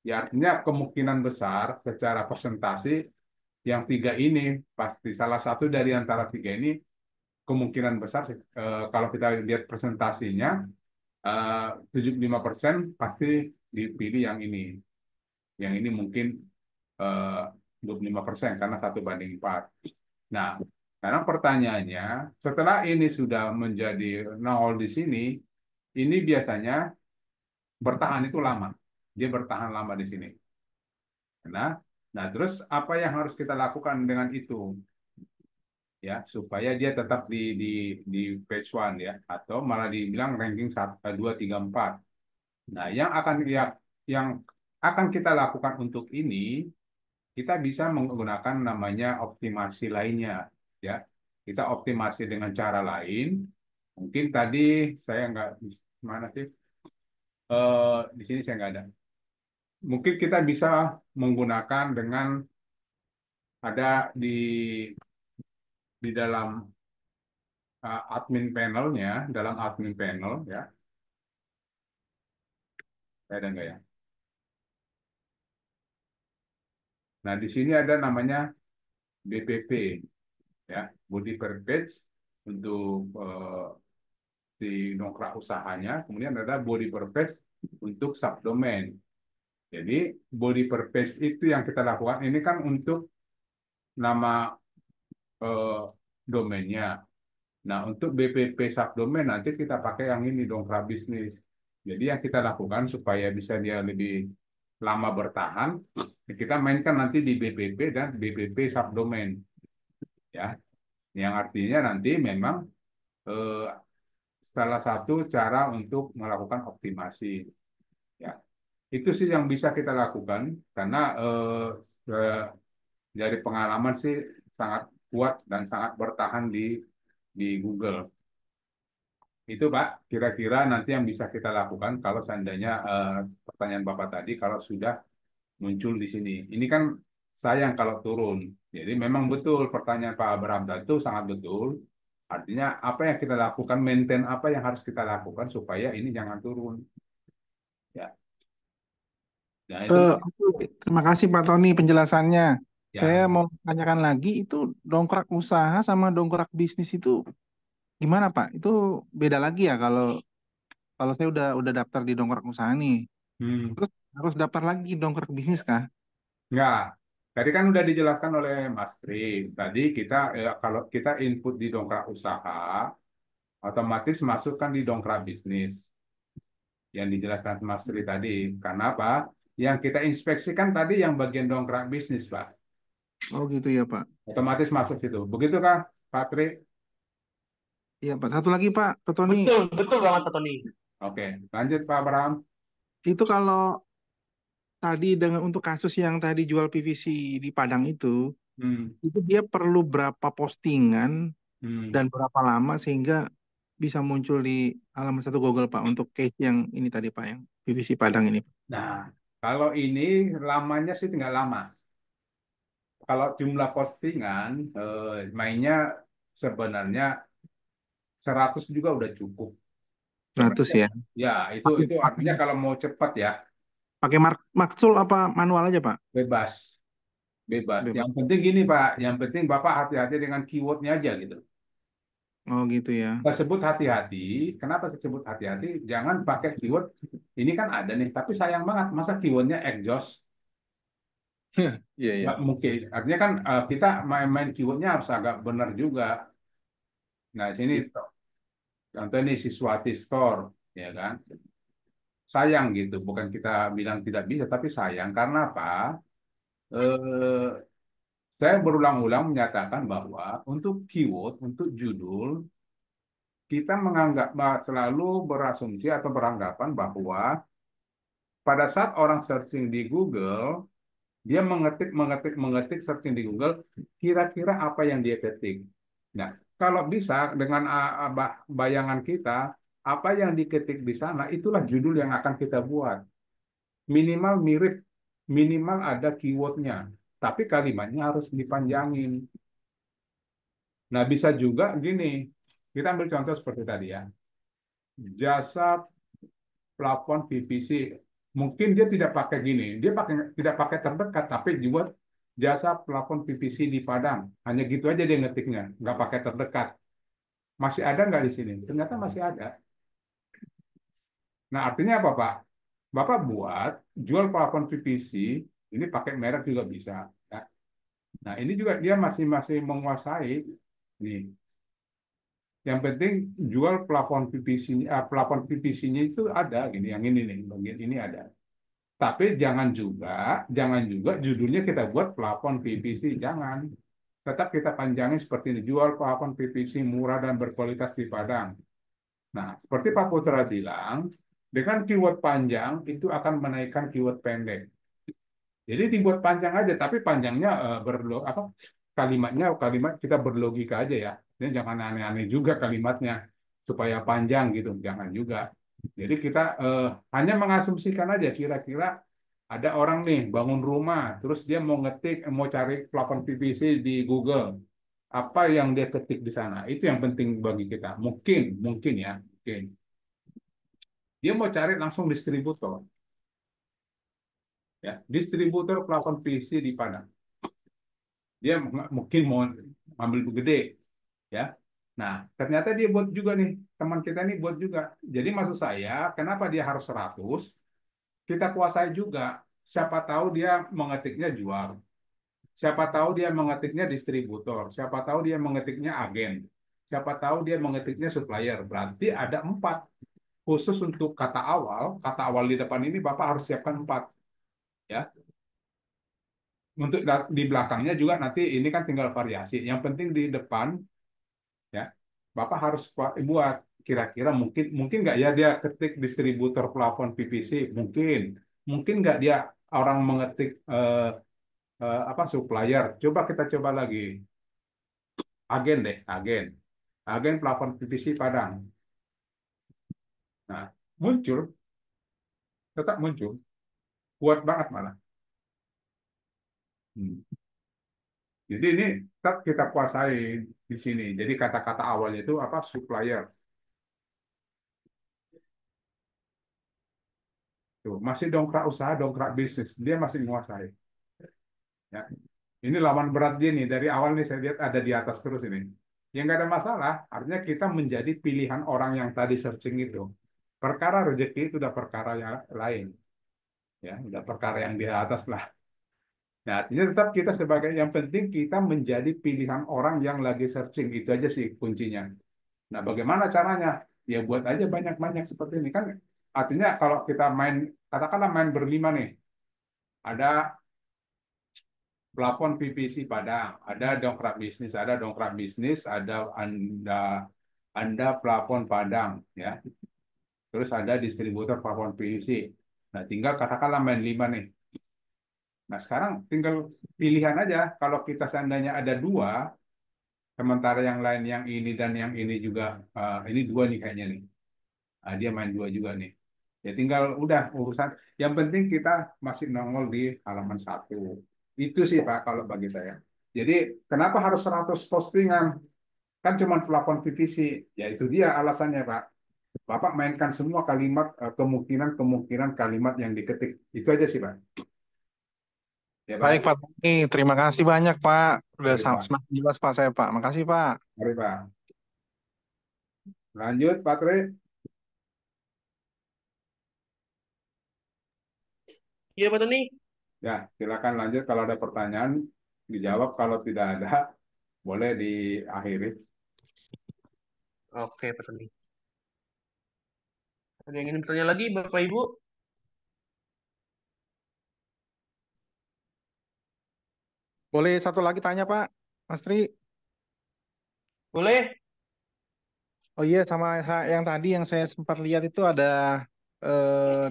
ya artinya kemungkinan besar secara persentase yang tiga ini pasti salah satu dari antara tiga ini kemungkinan besar kalau kita lihat presentasinya 75% pasti dipilih yang ini. Yang ini mungkin 25% karena 1:4. Nah, Karena pertanyaannya, setelah ini sudah menjadi nol di sini, ini biasanya bertahan itu lama. Dia bertahan lama di sini. Nah, nah terus apa yang harus kita lakukan dengan itu? Ya, supaya dia tetap di page one ya, atau malah dibilang ranking 1, 2, 3, 4. Nah, yang akan kita lakukan untuk ini, kita bisa menggunakan namanya optimasi lainnya ya. Kita optimasi dengan cara lain. Mungkin tadi saya nggak mana sih? Di sini saya nggak ada. Mungkin kita bisa menggunakan dengan ada di dalam admin panelnya, dalam admin panel ya. Ada nggak ya? Nah, di sini ada namanya BPP ya, body per page untuk di dongkrak usahanya, kemudian ada body per page untuk subdomain. Jadi body per page itu yang kita lakukan ini kan untuk nama eh, domainnya. Nah, untuk BPP subdomain nanti kita pakai yang ini dongkrak bisnis. Jadi yang kita lakukan supaya bisa dia lebih lama bertahan, kita mainkan nanti di BPP dan BPP subdomain ya. Yang artinya nanti memang eh, salah satu cara untuk melakukan optimasi ya. Itu sih yang bisa kita lakukan karena dari pengalaman sih sangat kuat dan sangat bertahan di Google. Itu Pak, kira-kira nanti yang bisa kita lakukan kalau seandainya pertanyaan Bapak tadi kalau sudah muncul di sini. Ini kan sayang kalau turun. Jadi memang betul pertanyaan Pak Abraham tadi itu sangat betul. Artinya apa yang kita lakukan, maintain apa yang harus kita lakukan supaya ini jangan turun. Ya, nah itu Oke. Terima kasih Pak Tony penjelasannya. Saya ya. mau tanyakan lagi, itu dongkrak usaha sama dongkrak bisnis itu gimana Pak? Itu beda lagi ya kalau kalau saya udah daftar di dongkrak usaha nih. Hmm. Terus harus daftar lagi dongkrak bisnis kah? Enggak. Tadi kan udah dijelaskan oleh Mas Tri. Tadi kita kalau kita input di dongkrak usaha, otomatis masukkan di dongkrak bisnis yang dijelaskan Mas Tri tadi. Karena apa? Yang kita inspeksikan tadi yang bagian dongkrak bisnis, Pak. Oh gitu ya Pak. Otomatis masuk situ. Begitu kah, Pak Tri? Iya Pak. Satu lagi Pak Tony. Betul, betul banget Pak Tony. Oke, lanjut Pak Abraham. Itu kalau tadi dengan untuk kasus yang tadi jual PVC di Padang Hmm, itu dia perlu berapa postingan hmm. dan berapa lama sehingga bisa muncul di halaman satu Google Pak untuk case yang ini tadi Pak yang PVC Padang ini. Nah, kalau ini lamanya sih tinggal lama. Kalau jumlah postingan, mainnya sebenarnya 100 juga udah cukup. 100 ya. Ya, Pakai itu pakai artinya kalau mau cepat ya, pakai maksul apa manual aja Pak? bebas, bebas. Bebas. Yang penting gini Pak, yang penting Bapak hati-hati dengan keywordnya aja gitu. Oh gitu ya. Saya sebut hati-hati. Kenapa saya sebut hati-hati? Jangan pakai keyword. Ini kan ada nih, tapi sayang banget masa keywordnya exhaust. Iya iya. Nggak mungkin. Artinya kan kita main-main keywordnya harus agak benar juga. Nah, sini contoh ini Siswati Store, ya kan? Sayang gitu, bukan kita bilang tidak bisa, tapi sayang karena apa? Eh, saya berulang-ulang menyatakan bahwa untuk keyword, untuk judul, kita menganggap selalu berasumsi atau beranggapan bahwa pada saat orang searching di Google, dia mengetik searching di Google, kira-kira apa yang dia ketik. Nah, kalau bisa dengan bayangan kita, apa yang diketik di sana itulah judul yang akan kita buat. Minimal mirip, minimal ada keywordnya, tapi kalimatnya harus dipanjangin. Nah, bisa juga gini, kita ambil contoh seperti tadi ya, jasa plafon PVC. Mungkin dia tidak pakai gini, dia tidak pakai terdekat, tapi dibuat jasa plafon PVC di Padang. Hanya gitu aja dia ngetiknya, nggak pakai terdekat. Masih ada nggak di sini? Ternyata masih ada. Nah, artinya apa, Pak? Bapak buat jual plafon PVC, ini pakai merek juga bisa. Ya. Nah, ini juga dia masih masih menguasai Nih, yang penting jual plafon PVC-nya, plafon PVC-nya itu ada gini, yang ini nih, bagian ini ada. Tapi jangan juga judulnya kita buat plafon PVC, jangan. Tetap kita panjangin seperti ini, jual plafon PVC murah dan berkualitas di Padang. Nah, seperti Pak Putra bilang, dengan keyword panjang itu akan menaikkan keyword pendek. Jadi dibuat panjang aja, tapi panjangnya apa kalimat kita berlogika aja ya. Dan jangan aneh-aneh juga kalimatnya supaya panjang gitu, jangan juga. Jadi kita hanya mengasumsikan aja kira-kira ada orang nih bangun rumah, terus dia mau cari plafon PVC di Google. Apa yang dia ketik di sana? Itu yang penting bagi kita. Mungkin ya, mungkin. Dia mau cari langsung distributor, ya, distributor plafon PVC di Padang. Dia mungkin mau ambil gede, ya. Nah, ternyata dia buat juga nih, teman kita ini buat juga. Jadi maksud saya, kenapa dia harus 100? Kita kuasai juga. Siapa tahu dia mengetiknya jual. Siapa tahu dia mengetiknya distributor. Siapa tahu dia mengetiknya agen. Siapa tahu dia mengetiknya supplier. Berarti ada 4. Khusus untuk kata awal di depan ini Bapak harus siapkan 4. Ya. Untuk di belakangnya juga nanti ini kan tinggal variasi. Yang penting di depan, ya, Bapak harus buat kira-kira mungkin nggak ya dia ketik distributor plafon PVC, mungkin nggak dia orang mengetik apa supplier. Kita coba lagi agen deh, agen plafon PVC Padang. Nah, muncul, tetap muncul, kuat banget malah. Jadi ini tetap kita kuasai di sini. Jadi kata-kata awalnya itu apa? Supplier. Tuh, masih dongkrak usaha, dongkrak bisnis. Dia masih menguasai. Ya. Ini lawan berat dia nih. Dari awal nih saya lihat ada di atas terus ini. Yang nggak ada masalah, artinya kita menjadi pilihan orang yang tadi searching itu. Perkara rezeki itu udah perkara yang lain. Ya, udah perkara yang di atas lah. Nah, artinya tetap kita sebagai yang penting kita menjadi pilihan orang yang lagi searching. Itu aja sih kuncinya. Nah, bagaimana caranya? Ya buat aja banyak-banyak seperti ini kan. Artinya kalau kita main, katakanlah main berlima nih. Ada plafon PVC Padang, ada dongkrak bisnis, ada Anda plafon Padang, ya. Terus ada distributor plafon PVC. Nah, tinggal katakanlah main 5 nih. Nah, sekarang tinggal pilihan aja. Kalau kita seandainya ada 2, sementara yang lain yang ini dan yang ini juga, ini 2 nih kayaknya nih. Nah, dia main 2 juga nih. Ya tinggal udah urusan. Yang penting kita masih nongol di halaman 1. Itu sih Pak kalau bagi saya. Jadi kenapa harus 100 postingan? Kan cuma plafon PVC. Ya itu dia alasannya Pak. Bapak mainkan semua kalimat, kemungkinan kalimat yang diketik. Itu aja sih Pak. Ya Pak. Baik Pak Tony, terima kasih banyak Pak. Udah Mari Pak. semakin jelas Pak saya Pak. Makasih Pak. Mari Pak. Lanjut Pak Tri. Iya, Pak Tony. Ya, silakan lanjut kalau ada pertanyaan dijawab, kalau tidak ada boleh diakhiri. Oke, Pak Tony. Ada yang ingin bertanya lagi, Bapak Ibu? Boleh satu lagi tanya Pak, Mas Tri? Boleh? Oh iya, sama yang tadi yang saya sempat lihat itu ada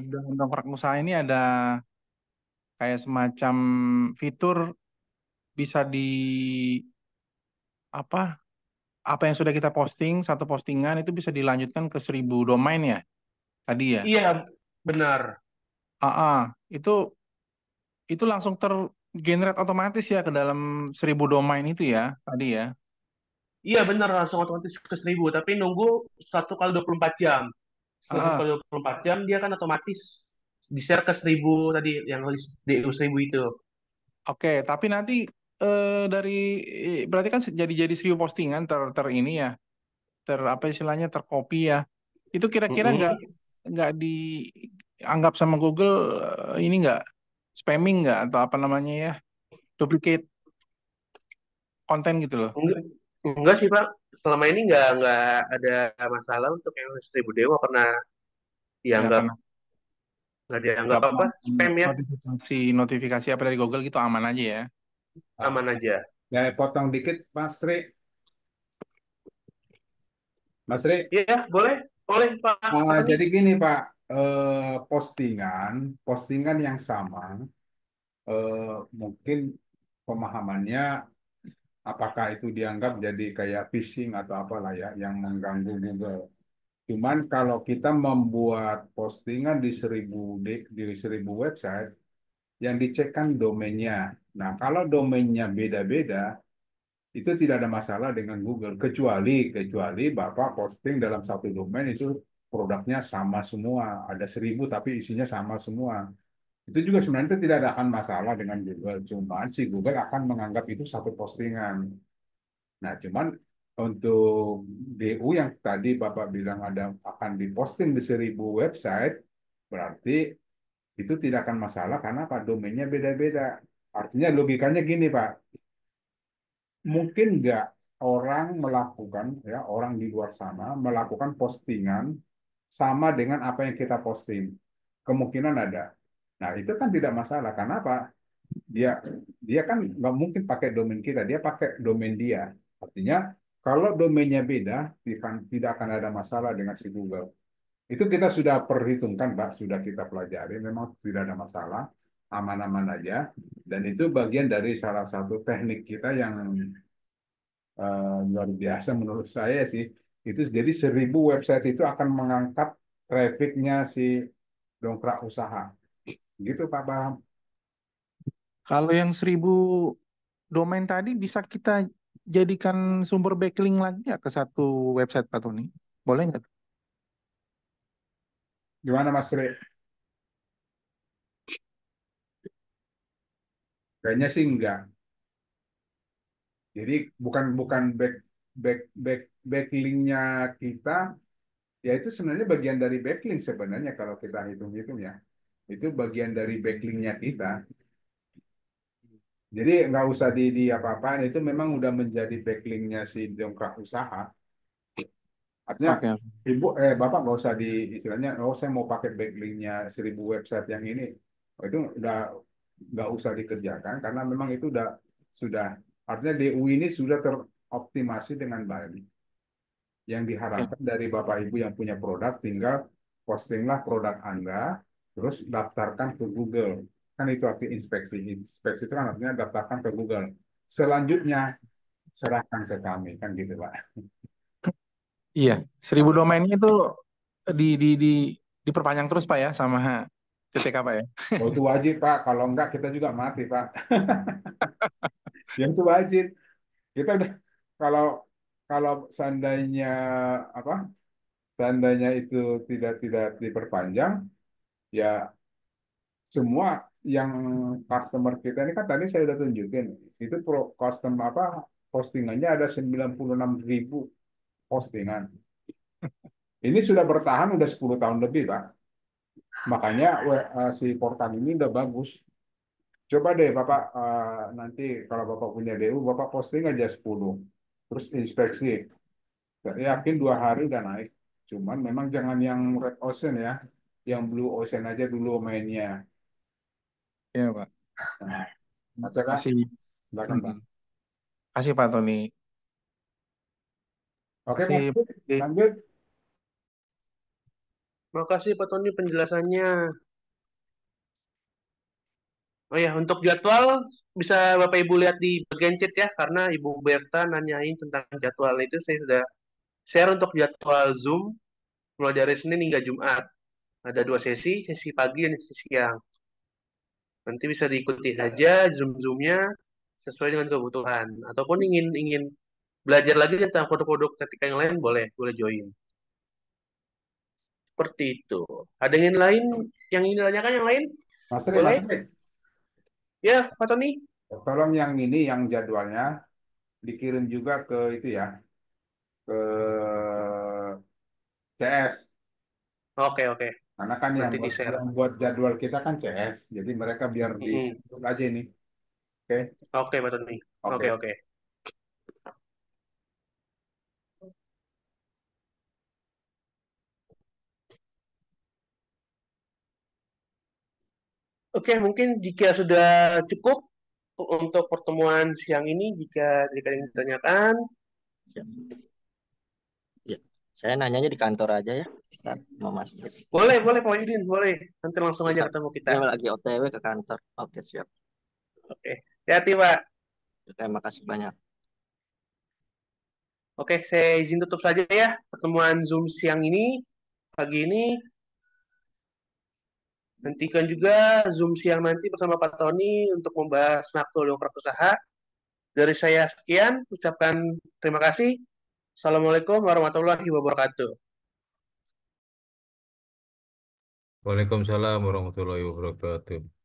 dalam dongkrak usaha ini ada kayak semacam fitur bisa di apa apa yang sudah kita posting, satu postingan itu bisa dilanjutkan ke 1.000 domain ya tadi ya. Iya, benar. Itu langsung tergenerate otomatis ya ke dalam 1.000 domain itu ya tadi ya. Iya, benar. Langsung otomatis ke 1.000. Tapi nunggu 1 kali 24 jam. Setelah 1 Ah, kali 24 jam, dia kan otomatis di-share ke 1.000 tadi, yang list DU 1.000 itu. oke, tapi nanti dari berarti kan jadi 1.000 postingan ter ini ya, apa istilahnya tercopy ya. Itu kira-kira Mm-mm. nggak dianggap sama Google ini nggak spamming nggak atau apa namanya ya, duplicate konten gitu loh. Enggak sih Pak, selama ini nggak ada masalah untuk yang 1000 dewa pernah Nggak dianggap pernah nggak dianggap nggak pernah apa spam ya, notifikasi notifikasi apa dari Google gitu aman aja ya. Ah, aman aja. ya potong dikit Mas Sri. Mas Sri, Iya boleh boleh Pak Tony. jadi gini Pak, postingan postingan yang sama, mungkin pemahamannya apakah itu dianggap jadi kayak phishing atau apalah ya yang mengganggu Google. Cuman kalau kita membuat postingan di 1000 website, yang dicek kan domainnya. Nah, kalau domainnya beda-beda, itu tidak ada masalah dengan Google. Kecuali Bapak posting dalam satu domain itu produknya sama semua. Ada 1000 tapi isinya sama semua. Itu juga sebenarnya tidak akan masalah dengan Google. Cuman si Google akan menganggap itu satu postingan. Nah, cuman untuk DU yang tadi Bapak bilang ada akan diposting di 1000 website, berarti itu tidak akan masalah karena Pak domainnya beda-beda. Artinya logikanya gini Pak, mungkin nggak orang melakukan ya orang di luar sana melakukan postingan sama dengan apa yang kita posting. Kemungkinan ada. Nah itu kan tidak masalah karena apa? Dia dia kan nggak mungkin pakai domain kita, dia pakai domain dia. Artinya kalau domainnya beda, tidak akan ada masalah dengan si Google. Itu kita sudah perhitungkan, Pak, sudah kita pelajari, memang tidak ada masalah, aman-aman aja. Dan itu bagian dari salah satu teknik kita yang luar biasa menurut saya sih. Itu jadi 1000 website itu akan mengangkat trafficnya si dongkrak usaha. Gitu, Pak Paham. Kalau yang 1000 domain tadi bisa kita jadikan sumber backlink lagi ya ke satu website Pak Tony? Boleh nggak? Gimana, Mas Fre? Kayaknya sih enggak. Jadi bukan bukan backlinknya kita, ya itu sebenarnya bagian dari backlink sebenarnya kalau kita hitung-hitung ya. Itu bagian dari backlinknya kita. Jadi nggak usah di apa-apaan, itu memang udah menjadi backlinknya si dongkrak usaha. Artinya Oke. ibu bapak nggak usah di istilahnya, oh saya mau pakai backlinknya 1000 website yang ini. Oh, itu udah nggak usah dikerjakan karena memang itu sudah artinya DU ini sudah teroptimasi dengan baik. Yang Oke. diharapkan dari bapak ibu yang punya produk tinggal postinglah produk Anda, terus daftarkan ke Google. Kan itu arti inspeksi. Inspeksi itu kan artinya daftarkan ke Google. Selanjutnya serahkan ke kami, kan gitu Pak. Iya, 1000 domainnya itu di di di diperpanjang terus Pak ya sama CTK Pak ya. Oh, itu wajib Pak, kalau enggak kita juga mati Pak. Yang itu wajib. Kita udah kalau kalau seandainya apa? Seandainya itu tidak diperpanjang, ya semua yang customer kita ini kan tadi saya udah tunjukin itu pro custom apa postingannya ada 96.000 postingan. Ini sudah bertahan udah 10 tahun lebih, Pak. Makanya si portal ini udah bagus. Coba deh Bapak nanti kalau Bapak punya DU, Bapak posting aja 10. Terus inspeksi. Saya yakin 2 hari udah naik. Cuman memang jangan yang Red Ocean ya. Yang Blue Ocean aja dulu mainnya. Iya Pak. Nah, Baca Kak? Kasih. Silakan Pak. Mm-mm. Kasih Pak Tony. Oke Pak, Kasih. lanjut. Makasih Pak Tony penjelasannya. Oh ya, untuk jadwal bisa Bapak Ibu lihat di bagian chat ya, karena Ibu Berta nanyain tentang jadwal itu saya sudah share untuk jadwal Zoom mulai dari Senin hingga Jumat. Ada 2 sesi, sesi pagi dan sesi siang. Nanti bisa diikuti saja Zoom-Zoomnya sesuai dengan kebutuhan. Ataupun ingin ingin belajar lagi tentang produk-produk ketika yang lain, boleh join. Seperti itu. Ada yang lain yang ingin ditanyakan yang lain? Mas Tri, Mas Boleh? Tri. Ya, Pak Tony. Tolong yang ini, yang jadwalnya dikirim juga ke itu ya, ke CS. Oke, oke. Karena kan Nanti di-share. yang buat jadwal kita kan CS. Jadi mereka biar di Mm-mm. aja ini. Oke, Oke, Pak Tony. Oke, oke. oke. Oke, mungkin jika sudah cukup untuk pertemuan siang ini, jika ada yang ditanyakan, Ya, ya. Saya nanyanya di kantor aja ya, Ustaz, mau masuk. boleh Pak Yudin, boleh. Nanti langsung aja Siap. ketemu kita. Ini lagi OTW ke kantor. Oke, siap. Oke, hati-hati Pak. Terima kasih banyak. Oke, saya izin tutup saja ya pertemuan Zoom siang ini, pagi ini. Nantikan juga Zoom siang nanti bersama Pak Tony untuk membahas makro dongkrak usaha. Dari saya sekian, ucapkan terima kasih. Assalamualaikum warahmatullahi wabarakatuh. Waalaikumsalam warahmatullahi wabarakatuh.